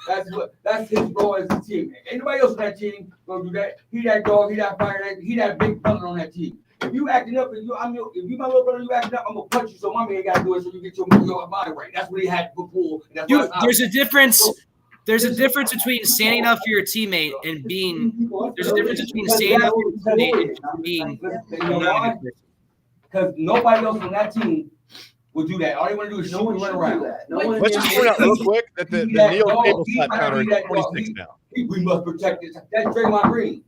That's his role as a team. Anybody else on that team gonna do that? He that dog, he that fire, he that big brother on that team. If you acting up, if you my little brother, you acting up, I'm gonna punch you. So mommy ain't gotta do it. So you get your mind right. That's what he had before. And that's what There's a difference. There's a difference between standing up for your teammate and being. There's a difference between standing up for your teammate and being. Because nobody else on that team will do that. All they want to do is shoot and run around. Let's just point out real quick that the Neal table slap counter is 26 now. We must protect this. That's Draymond Green.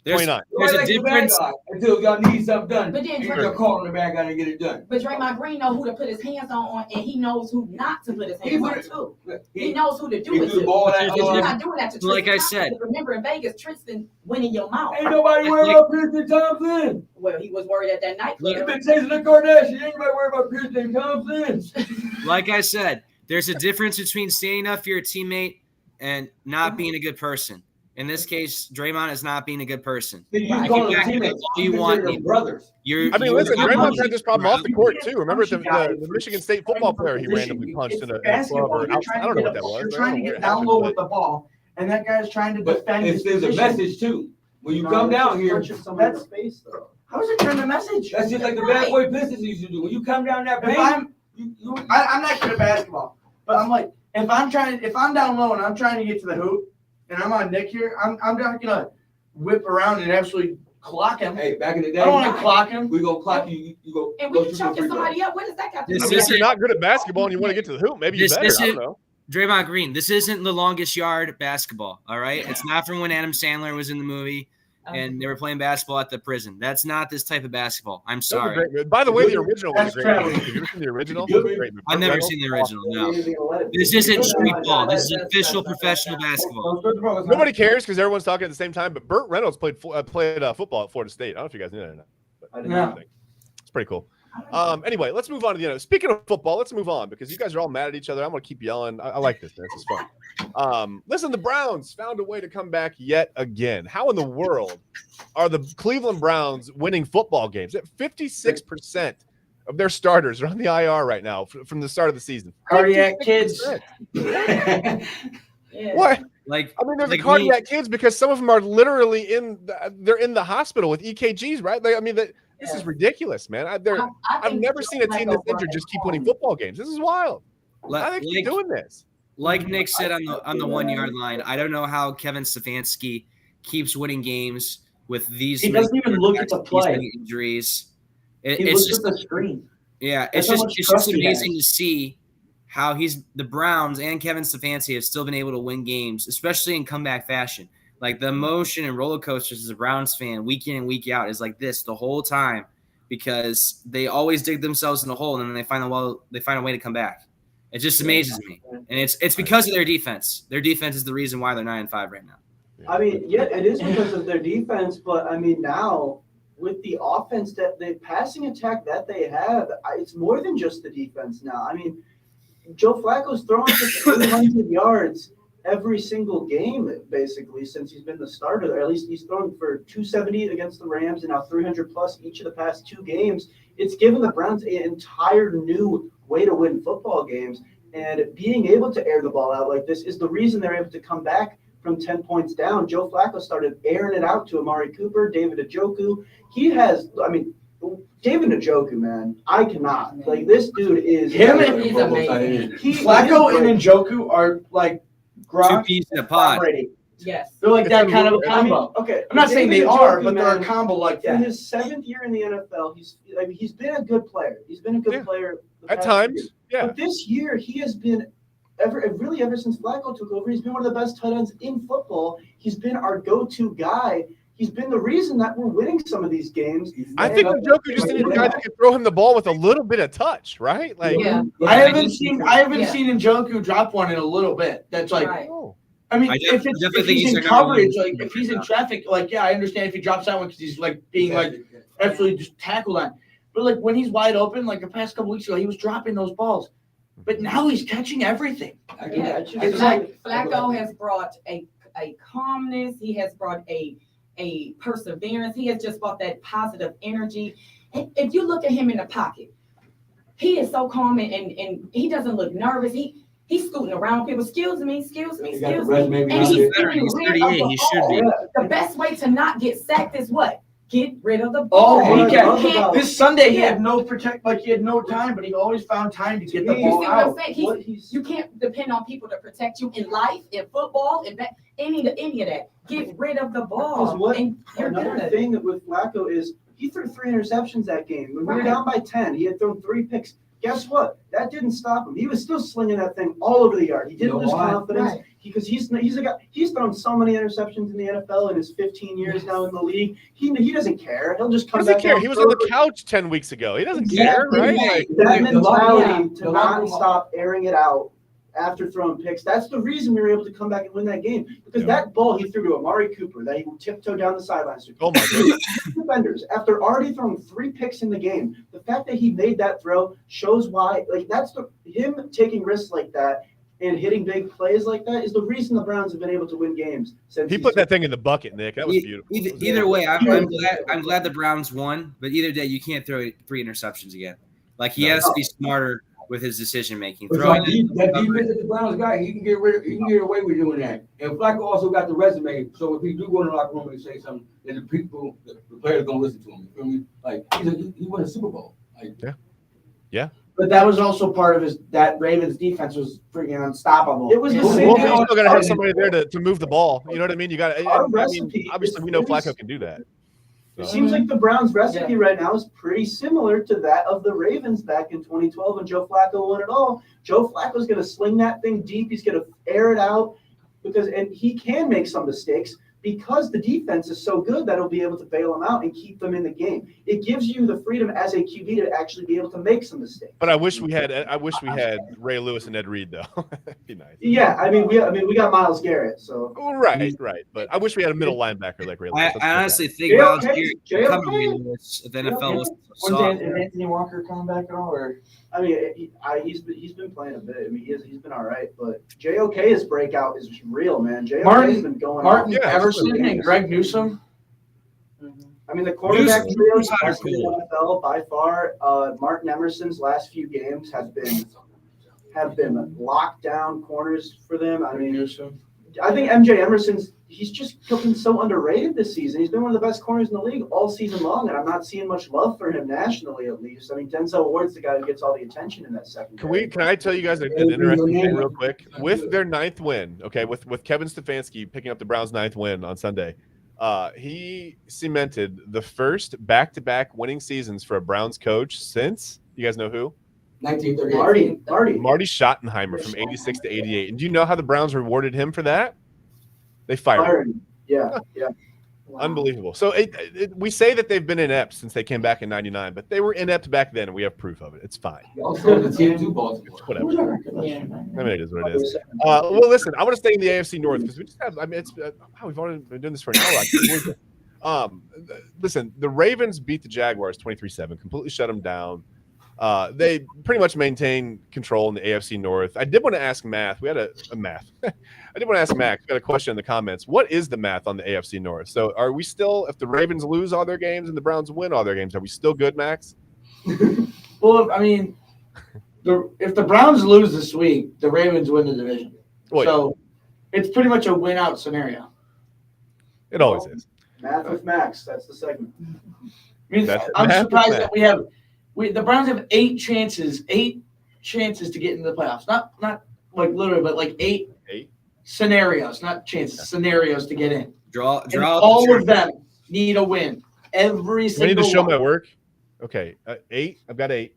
There's 29. a Nobody likes the bad difference. guy until y'all need something done. But then And you're calling the bad guy to get it done. But Draymond Green knows who to put his hands on, and he knows who not to put his He hands put on it- too. He He, knows who to do he it threw the to. ball There's at a He's difference. not doing that to Tristan. Like I said. Thompson. Remember in Vegas, Tristan went in your mouth. ain't nobody worried about Tristan Thompson. Well, he was worried at that He nightclub. been chasing the Kardashian. Ain't nobody worried about Tristan Thompson. Like I said, there's a difference between standing up for your teammate and not being a good person. In this case, Draymond is not being a good person. Then you If call you them back it up teammates. all you want, They're brothers. You're. I mean, you're- listen, you're Draymond's wrong. had this problem off the court too. Remember the Michigan State football player he randomly punched in a club Basketball, or you're out, trying I don't to know get what that was. You're I don't trying know to where get it down happened, low but- with the ball, and that guy's trying to But defend his there's a position. message too. When you come down here, That's face though. How is it turn the message? that's just like the bad boy Pistons used to do. When you come down that If paint, I'm not good at basketball, but I'm like, if I'm down low and I'm trying to get to the hoop, and I'm on Nick here, I'm not gonna whip around and actually clock him. hey, back in the day, I don't want to clock him. we gonna clock you. You go. And go when you shoot your choking free throw. somebody up, what does that got to I This do? mean, if isn't- you're not good at basketball and you want to get to the hoop, maybe you This better. I don't isn't- know. Draymond Green, this isn't the longest yard basketball. All right, it's not from when Adam Sandler was in the movie and they were playing basketball at the prison. That's not this type of basketball. I'm That was a sorry. great movie. By the way, the original was a great That's movie. Have you ever seen the original? Good. Great movie. I've never Reynolds. seen the original. No, this isn't street ball. This is official professional basketball. Nobody cares because everyone's talking at the same time. But Burt Reynolds played football at Florida State. I don't know if you guys knew that or not. But I didn't Yeah. know. it's pretty cool. Anyway, let's move on to the end. Speaking of football, let's move on because you guys are all mad at each other. I'm going to keep yelling. I like this. This is fun. Listen, the Browns found a way to come back yet again. How in the world are the Cleveland Browns winning football games? 56% of their starters are on the IR right now from the start of the season. Cardiac kids. Yeah. What? Like, I mean, there's like the cardiac kids because some of them are literally they're in the hospital with EKGs, right? Like, I mean, this is ridiculous, man. I've never seen a team that's injured just keep winning football games. This is wild. How they keep doing this? Like Nick said on the 1 yard line, I don't know how Kevin Stefanski keeps winning games with these. He doesn't even look at the play. Injuries. He looks at the screen. Yeah, That's it's just amazing to see how the Browns and Kevin Stefanski have still been able to win games, especially in comeback fashion. Like the emotion and roller coasters as a Browns fan, week in and week out, is like this the whole time because they always dig themselves in a hole and then they find a way to come back. It just amazes me, and it's because of their defense. Their defense is the reason why they're 9-5 right now. I mean, yeah, it is because of their defense, but I mean now with the offense that the passing attack that they have, it's more than just the defense now. I mean, Joe Flacco's throwing for 300 yards every single game, basically, since he's been the starter. Or at least he's thrown for 270 against the Rams and now 300 plus each of the past 2 games. It's given the Browns an entire new way to win football games. And being able to air the ball out like this is the reason they're able to come back from 10 points down. Joe Flacco started airing it out to Amari Cooper, David Njoku. David Njoku, man, I cannot. Like, this dude is Him He's amazing. Flacco and Njoku are like Two Gronk, peas in a pod. Brady. Yes. They're like that kind of a I mean, combo. okay, I'm not saying they David are, Njoku, but they're a man, combo like in that. his 7th year in the NFL, he's been a good player. He's been a good player the At past times, years. yeah. But this year, he has been ever since Flacco took over. He's been one of the best tight ends in football. He's been our go-to guy. He's been the reason that we're winning some of these games. I think Njoku just needed a guy that could throw him the ball with a little bit of touch, right? Like, Yeah. I haven't seen Yeah. Njoku drop one in a little bit. That's like, Right. oh. I mean, I if definitely think he's he's in their number one coverage, like receiver if he's in right now. traffic, like yeah, I understand if he drops that one because he's like being like absolutely just tackled on. But like when he's wide open, like the past couple weeks ago, he was dropping those balls. But now he's catching everything. Yeah. It's like Flacco has brought a calmness. He has brought a perseverance. He has just brought that positive energy. If you look at him in the pocket, he is so calm and he doesn't look nervous. He's scooting around people. Excuse me. And he's He's getting 38. rid He's of 38. the He should ball. be. The best way to not get sacked is what? Get rid of the ball. Oh, he can't- this Sunday he Yeah. had he had no time, but he always found time to get the You You ball see what I'm out. saying? You can't depend on people to protect you in life, in football, in any of that. Get rid of the ball, Because what- and you're Another good. thing with Flacco is he threw 3 interceptions that game. When we were Right. down by 10, he had thrown 3 picks. Guess what? That didn't stop him. He was still slinging that thing all over the yard. He didn't lose confidence Right. because he's a guy. He's thrown so many interceptions in the NFL in his 15 years now in the league. He doesn't care. He'll just He come doesn't back. care. out He was and on the throw- couch 10 weeks ago. He doesn't Exactly. care, right? Like, That mentality Yeah. to not stop airing it out after throwing picks. That's the reason we were able to come back and win that game. Because Yeah. that ball he threw to Amari Cooper that he tiptoed down the sidelines to. oh my goodness. Defenders, after already throwing 3 picks in the game, the fact that he made that throw shows why. Like that's him taking risks like that and hitting big plays like that is the reason the Browns have been able to win games. Since He put that thing in the bucket, Nick. That was beautiful. Either way, I'm glad the Browns won, but either day you can't throw 3 interceptions again. Like he has to be smarter with his decision making. That defense that the Browns got, he can get away with doing that. And Flacco also got the resume, so if he do go in the locker room and say something, then the players gonna listen to him. You feel me? Like he won a Super Bowl. Like But that was also part of that Ravens defense was freaking unstoppable. It was the Well, same. you still got to have somebody there to move the ball. You know what I mean? You got. Our I mean, recipe obviously, is we know pretty Flacco can do that. It So. seems like the Browns' recipe right now is pretty similar to that of the Ravens back in 2012 when Joe Flacco won it all. Joe Flacco's going to sling that thing deep. He's going to air it out and he can make some mistakes, because the defense is so good that it'll be able to bail them out and keep them in the game. It gives you the freedom as a QB to actually be able to make some mistakes. But I wish we had Ray Lewis and Ed Reed though. That'd be nice. Yeah, I mean we got Myles Garrett, so Oh, right. But I wish we had a middle linebacker like Ray Lewis. I honestly think JOK, Miles Garrett JOK. coming if the NFL was When's soft. Anthony Walker coming back at all? Or I mean he's been playing a bit. I mean he's been all right, but JOK's breakout is real, man. JOK's been going Martin off. Yeah, Everson and Greg Newsome. I mean, the quarterback Newsome- trio is Newsome best in the NFL by far. Martin Emerson's last few games have been lockdown corners for them. I mean, Newsome. I think MJ he's just been so underrated this season. He's been one of the best corners in the league all season long, and I'm not seeing much love for him nationally, at least. I mean, Denzel Ward's the guy who gets all the attention in that second. Can I tell you guys an interesting thing real quick? With their 9th win, okay, with Kevin Stefanski picking up the Browns' 9th win on Sunday, he cemented the first back-to-back winning seasons for a Browns coach since, you guys know who? 1938. Marty Schottenheimer from 86 to 88. And do you know how the Browns rewarded him for that? They fired him. Yeah. Unbelievable. So we say that they've been inept since they came back in 99, but they were inept back then, and we have proof of it. It's fine. Also the team to Baltimore. Whatever. I mean, it is what it is. Well, listen, I want to stay in the AFC North because we just have, I mean, it's we've already been doing this for an hour. I can't believe it. Listen, the Ravens beat the Jaguars 23-7, completely shut them down. They pretty much maintain control in the AFC North. I did want to ask Math. We had a math. I did want to ask Max. We got a question in the comments. What is the math on the AFC North? So are we still, if the Ravens lose all their games and the Browns win all their games, are we still good, Max? Well, I mean, if the Browns lose this week, the Ravens win the division. Well, So it's pretty much a win-out scenario. it always is. Math with Max. That's the segment. I mean, That's- I'm that's surprised bad. that the Browns have 8 chances to get into the playoffs. Not like literally, but like 8 scenarios, not chances, scenarios to get in. Draw And out all the of them need a win. Every I single need to show one. my work. Okay, 8. I've got 8.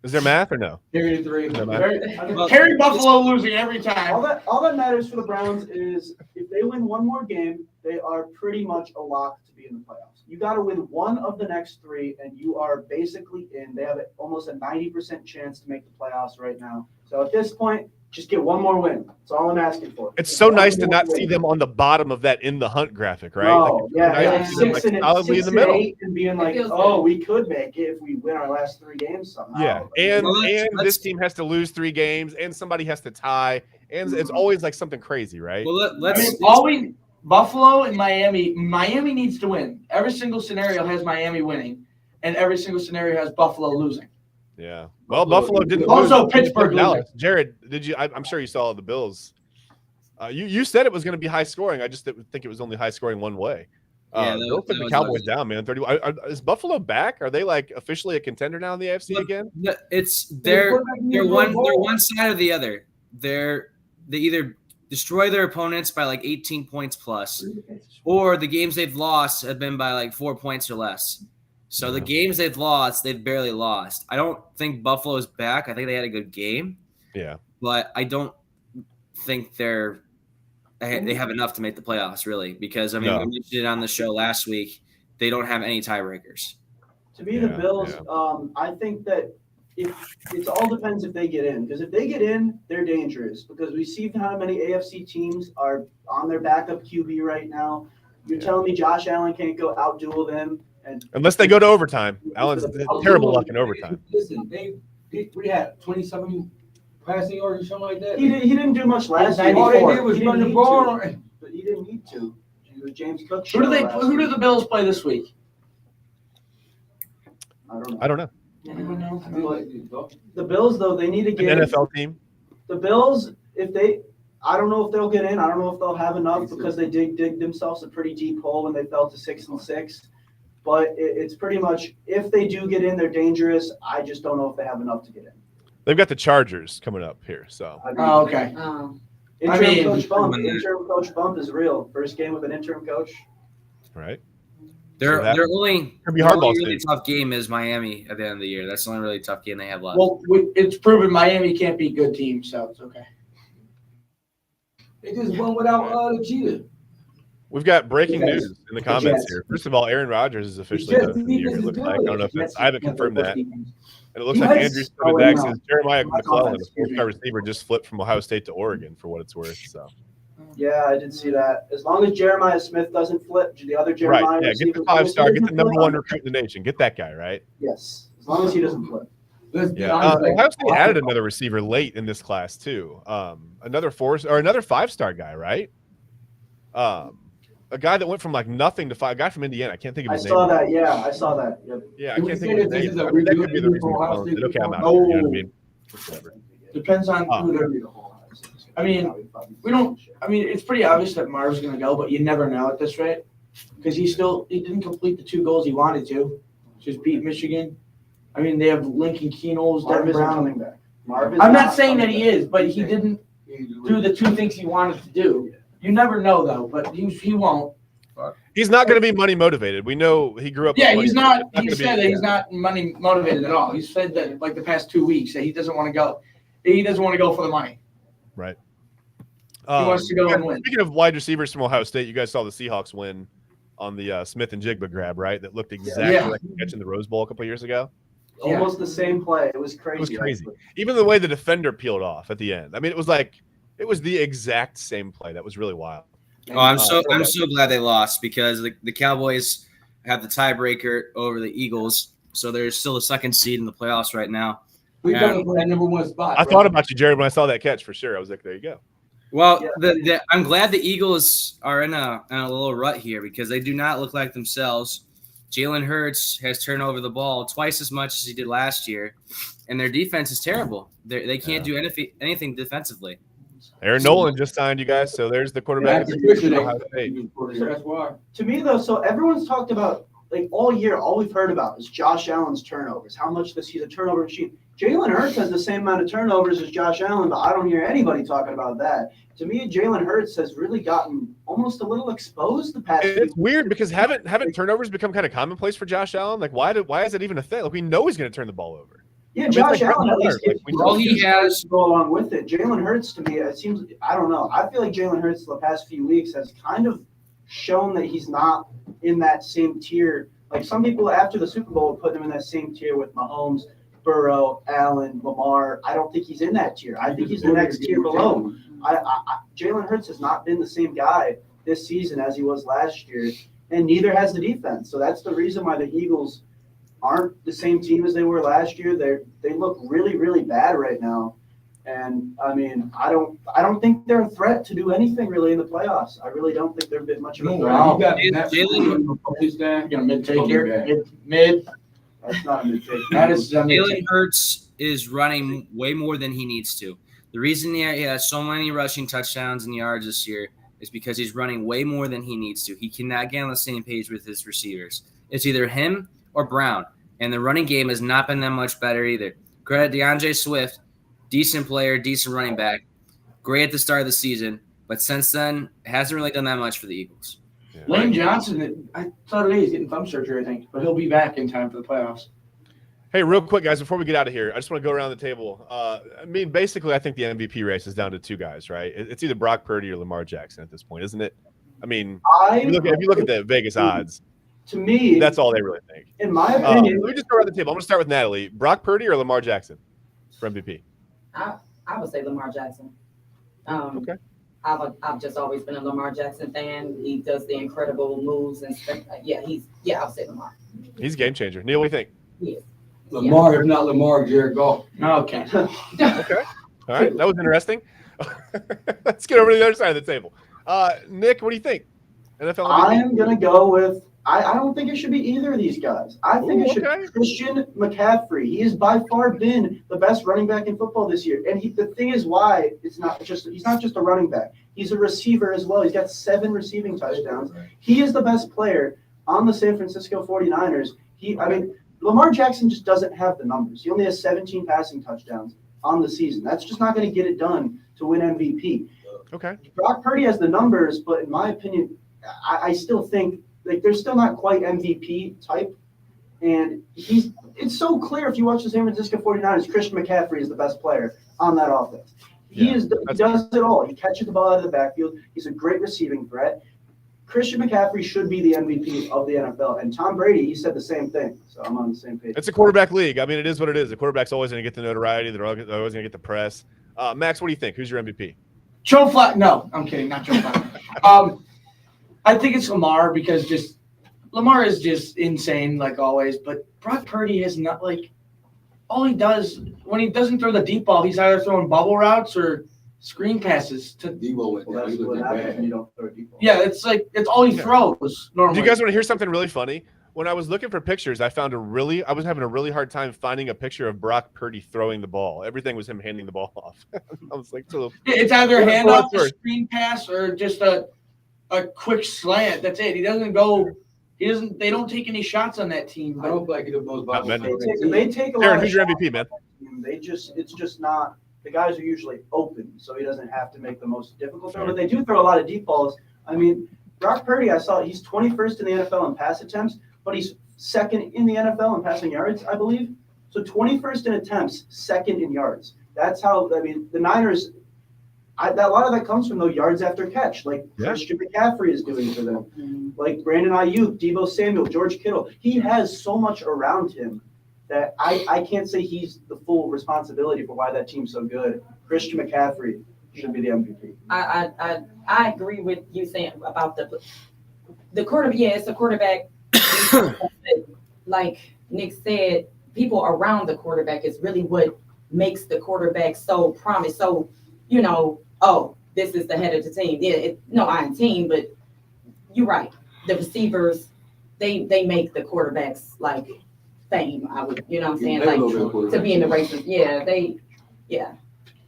Is there math or no? Period 3. Is there math? Harry Buffalo losing every time. All that matters for the Browns is if they win one more game, they are pretty much a lock to be in the playoffs. You got to win one of the next 3, and you are basically in. They have almost a 90% chance to make the playoffs right now. So at this point, just get one more win. That's all I'm asking for. It's so nice to not see them on the bottom of that in the hunt graphic, right? No, Like, it's yeah, nice to see them, like, 6 and solidly in the 6 and middle. 8 and being like, feels oh, good. we could make it if we win our last 3 games somehow. Yeah, and Well, let's- this team has to lose 3 games, and somebody has to tie, and it's always like something crazy, right? Well, I let's mean, Buffalo and Miami needs to win. Every single scenario has Miami winning, and every single scenario has Buffalo losing. Yeah. Well, Buffalo didn't Also, lose. Pittsburgh Dallas. Jared, did you? I'm sure you saw the Bills. You said it was going to be high scoring. I just didn't think it was only high scoring one way. Yeah, They'll put the was Cowboys ugly. down, man. 30. Is Buffalo back? Are they like officially a contender now in the AFC again? It's they're one side or the other. They either destroy their opponents by like 18 points plus, or the games they've lost have been by like 4 points or less. So the games they've lost, they've barely lost. I don't think Buffalo's back. I think they had a good game, Yeah. but I don't think they have enough to make the playoffs, really, because I mean, No. we mentioned it on the show last week. They don't have any tiebreakers. To me, the Yeah, Bills, yeah. I think that if it all depends if they get in. Because if they get in, they're dangerous. Because we see how many AFC teams are on their backup QB right now. You're telling me Josh Allen can't go outduel them? And Unless they go to overtime. Allen's terrible luck in overtime. Listen, they had 27 passing yards or something like that. he didn't do much last year. All they did was He run the didn't ball. need to, but he didn't need to. It was James Cook. Who do the Bills play this week? I don't know. Anyone know? The Bills, though, they need to An get NFL team. the Bills. I don't know if they'll get in. I don't know if they'll have enough because they dig themselves a pretty deep hole when they fell to 6-6. But it's pretty much if they do get in, they're dangerous. I just don't know if they have enough to get in. They've got the Chargers coming up here. So Oh, okay. Interim I coach bump is real. First game with an interim coach. right. Their that- only Could be hardball really season. tough game is Miami at the end of the year. That's the only really tough game they have left. Well, it's proven Miami can't beat good teams, so it's okay. They just won without the Cheetah. We've got breaking Yes. news in the comments Jets. here. First of all, Aaron Rodgers is officially Jets done for the year. defense It is looks good. like. I don't know if Jets it's. I haven't defense confirmed is that. good. And it looks He like has- Andrew oh, Back no. says Jeremiah That's McClellan, a offense. four-star receiver, just flipped from Ohio State to Oregon for what it's worth. So Yeah, I did see that. As long as Jeremiah Smith doesn't flip, the other Jeremiah right, yeah, get the receivers, as long as he 5-star, get the doesn't number flip, one I'm recruit in the nation. Get that guy, right? Yes, as long as he doesn't flip. Let's be Yeah. honest, like, Ohio State added another receiver late in this class too. Another 5-star guy, right? A guy that went from like nothing to 5. A guy from Indiana. I can't think of I his name. saw that. Yeah, I saw that. Yep. Yeah, I Can we can't say think of that his this name. is a I mean, that could rebuild be the year reason for Ohio McClellan State said, okay, I'm out. football? Here. You know what I mean? Whatever. Depends on Oh. who they're. I mean, we don't. I mean, it's pretty obvious that Marv's going to go, but you never know at this rate because he didn't complete the 2 goals he wanted to. Just beat Michigan. I mean, they have Lincoln Keenels, Marv Devin isn't Brown. coming back. Marv is I'm not saying that coming he back. is, but he didn't do the 2 things he wanted to do. You never know though, but he won't. He's not going to be money motivated. We know he grew up. Yeah, with he's money. not. He said that he's not money motivated at all. He said that like the past 2 weeks that he doesn't want to go. He doesn't want to go for the money. Right. He wants to go and win. Speaking of wide receivers from Ohio State, you guys saw the Seahawks win on the Smith and Jigba grab, right? That looked exactly Yeah. like the catch in the Rose Bowl a couple years ago. Almost the same play. It was crazy. It was crazy. actually. Even the way the defender peeled off at the end. I mean, it was the exact same play. That was really wild. Oh, I'm so glad they lost because the Cowboys have the tiebreaker over the Eagles, so there's still a second seed in the playoffs right now. We got for that number 1 spot. I bro. thought about you, Jared, when I saw that catch for sure. I was like, there you go. Well, Yeah. I'm glad the Eagles are in a little rut here because they do not look like themselves. Jalen Hurts has turned over the ball twice as much as he did last year, and their defense is terrible. They can't do anything defensively. Aaron Nolan just signed you guys, so there's the quarterback. That's Patricia, of Ohio State. That's why. To me, though, so everyone's talked about, like, all year, all we've heard about is Josh Allen's turnovers, how much he's a turnover machine. Jalen Hurts has the same amount of turnovers as Josh Allen, but I don't hear anybody talking about that. To me, Jalen Hurts has really gotten almost a little exposed the past It's few weird because haven't turnovers become kind of commonplace for Josh Allen? Like, why is it even a thing? Like, we know he's going to turn the ball over. Yeah, I mean, Josh it's like Allen, at Brett least, Favre, like, we all he has- to go along with it. Jalen Hurts, to me, it seems, I don't know. I feel like Jalen Hurts the past few weeks has kind of shown that he's not in that same tier. Like, some people after the Super Bowl would put him in that same tier with Mahomes, Burrow, Allen, Lamar. I don't think he's in that tier. I think he's the next tier below. Jalen Hurts has not been the same guy this season as he was last year, and neither has the defense. So that's the reason why the Eagles aren't the same team as they were last year. They look really, really bad right now. And I mean, I don't think they're a threat to do anything really in the playoffs. I really don't think they're a bit much of a threat. Wow. You got Jalen- You know, mid-take here. Mid. That's not a mistake. That is Jalen Hurts is running way more than he needs to. The reason he has so many rushing touchdowns and yards this year is because he's running way more than he needs to. He cannot get on the same page with his receivers. It's either him or Brown, and the running game has not been that much better either. Credit DeAndre Swift, decent player, decent running back, great at the start of the season, but since then hasn't really done that much for the Eagles. Yeah. Lane Johnson, I saw today he's getting thumb surgery, I think, but he'll be back in time for the playoffs. Hey, real quick, guys, before we get out of here, I just want to go around the table. I mean, basically, I think the MVP race is down to 2 guys, right? It's either Brock Purdy or Lamar Jackson at this point, isn't it? I mean, if you look at the Vegas odds, to me, that's all they really think. in my opinion, Let me just go around the table. I'm going to start with Natalie. Brock Purdy or Lamar Jackson for MVP? I would say Lamar Jackson. Okay. I've just always been a Lamar Jackson fan. He does the incredible moves and stuff. I would say Lamar. He's a game changer. Neal, what do you think? Yes. Lamar, if not Lamar, Jared Goff. Okay. Okay. All right. That was interesting. Let's get over to the other side of the table. Nick, what do you think? NFL MVP? I'm gonna go with. I don't think it should be either of these guys. I think it should okay. be Christian McCaffrey. He has by far been the best running back in football this year. And the thing is why he's not just a running back. He's a receiver as well. He's got 7 receiving touchdowns. He is the best player on the San Francisco 49ers. Lamar Jackson just doesn't have the numbers. He only has 17 passing touchdowns on the season. That's just not going to get it done to win MVP. Okay. Brock Purdy has the numbers, but in my opinion, I still think they're still not quite MVP type. And it's so clear if you watch the San Francisco 49ers, Christian McCaffrey is the best player on that offense. He does it all. He catches the ball out of the backfield. He's a great receiving threat. Christian McCaffrey should be the MVP of the NFL. And Tom Brady, he said the same thing. So I'm on the same page. It's a quarterback league. I mean, it is what it is. The quarterback's always going to get the notoriety. They're always going to get the press. Max, what do you think? Who's your MVP? Joe Flacco. No, I'm kidding. Not Joe Flacco. I think it's Lamar because Lamar is just insane like always. But Brock Purdy is not like all he does when he doesn't throw the deep ball. He's either throwing bubble routes or screen passes to Debo went Well, down. that's He what looked happens bad. when you don't throw a deep ball. yeah. It's like it's all he throws normally. Do you guys want to hear something really funny? When I was looking for pictures, I was having a really hard time finding a picture of Brock Purdy throwing the ball. Everything was him handing the ball off. I was like, It's either For handoff, what's a worth. screen pass, or just a quick slant. That's it. He doesn't go. He doesn't. They don't take any shots on that team. I don't feel like he the most Not valuable. many. They take a lot Aaron, of who's your shots. MVP, man? It's just not, the guys are usually open, so he doesn't have to make the most difficult throw. But they do throw a lot of deep balls. I mean, Brock Purdy, I saw he's 21st in the NFL in pass attempts, but he's second in the NFL in passing yards, I believe. So 21st in attempts, second in yards. That's how, I mean, the Niners, a lot of that comes from those yards after catch, like Christian McCaffrey is doing for them. Like Brandon Ayuk, Deebo Samuel, George Kittle. He has so much around him that I can't say he's the full responsibility for why that team's so good. Christian McCaffrey should be the MVP. I agree with you saying about the quarterback. Yeah, it's a quarterback. Like Nick said, people around the quarterback is really what makes the quarterback so promised. So, oh, this is the head of the team. Yeah, I ain't team, but you're right. The receivers, they make the quarterbacks like fame. I would, what I'm saying, like to be in the races. Yeah,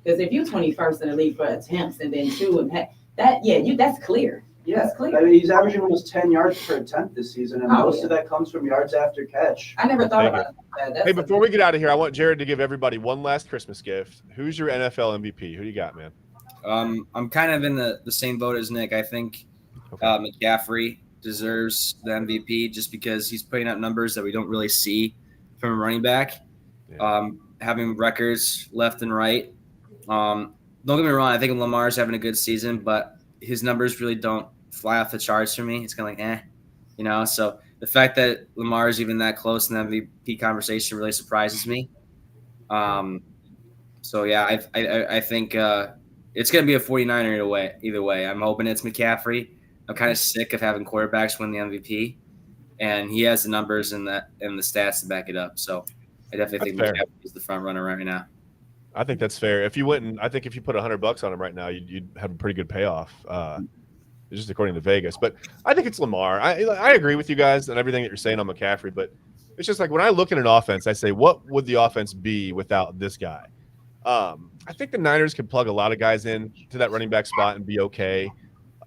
because if you're 21st in the league for attempts and then 2 and that's clear. Yeah, That's clear. I mean, he's averaging almost 10 yards per attempt this season, and most of that comes from yards after catch. I never thought Thank about that. Hey, before we get out of here, I want Jared to give everybody one last Christmas gift. Who's your NFL MVP? Who do you got, man? I'm kind of in the same boat as Nick. I think McCaffrey deserves the MVP just because he's putting up numbers that we don't really see from a running back. Yeah. Having records left and right. Don't get me wrong. I think Lamar's having a good season, but his numbers really don't fly off the charts for me. It's kind of like, So the fact that Lamar is even that close in the MVP conversation really surprises me. So yeah, I think it's going to be a 49er either way. I'm hoping it's McCaffrey. I'm kind of sick of having quarterbacks win the MVP, and he has the numbers and the stats to back it up. So I definitely think McCaffrey is the front runner right now. I think that's fair. If you went I think if you put $100 on him right now, you'd have a pretty good payoff. Just according to Vegas, but I think it's Lamar. I agree with you guys and everything that you're saying on McCaffrey, but it's just like when I look at an offense, I say, what would the offense be without this guy? I think the Niners can plug a lot of guys in to that running back spot and be okay.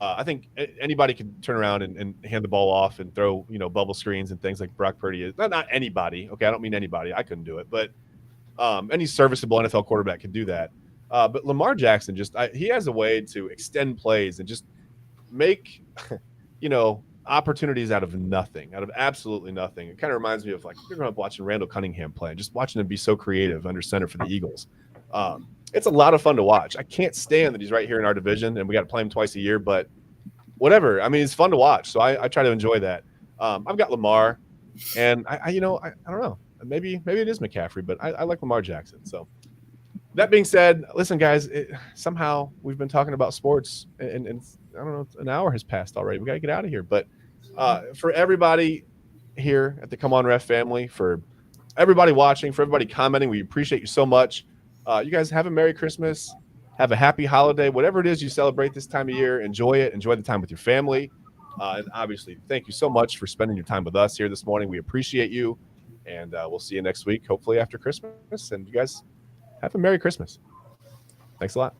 I think anybody can turn around and hand the ball off and throw, bubble screens and things like Brock Purdy is. Not anybody. Okay, I don't mean anybody. I couldn't do it, but any serviceable NFL quarterback can do that. But Lamar Jackson he has a way to extend plays and just make, opportunities out of nothing, out of absolutely nothing. It kind of reminds me of like you're growing up watching Randall Cunningham play, just watching him be so creative under center for the Eagles. It's a lot of fun to watch. I can't stand that he's right here in our division and we got to play him twice a year, but whatever. I mean, it's fun to watch. So I try to enjoy that. I've got Lamar and I don't know, maybe it is McCaffrey, but I like Lamar Jackson. So that being said, listen, guys, somehow we've been talking about sports and I don't know, an hour has passed already. We got to get out of here. But for everybody here at the Come On Ref family, for everybody watching, for everybody commenting, we appreciate you so much. You guys have a Merry Christmas. Have a happy holiday. Whatever it is you celebrate this time of year, enjoy it. Enjoy the time with your family. And obviously, thank you so much for spending your time with us here this morning. We appreciate you. And we'll see you next week, hopefully after Christmas. And you guys have a Merry Christmas. Thanks a lot.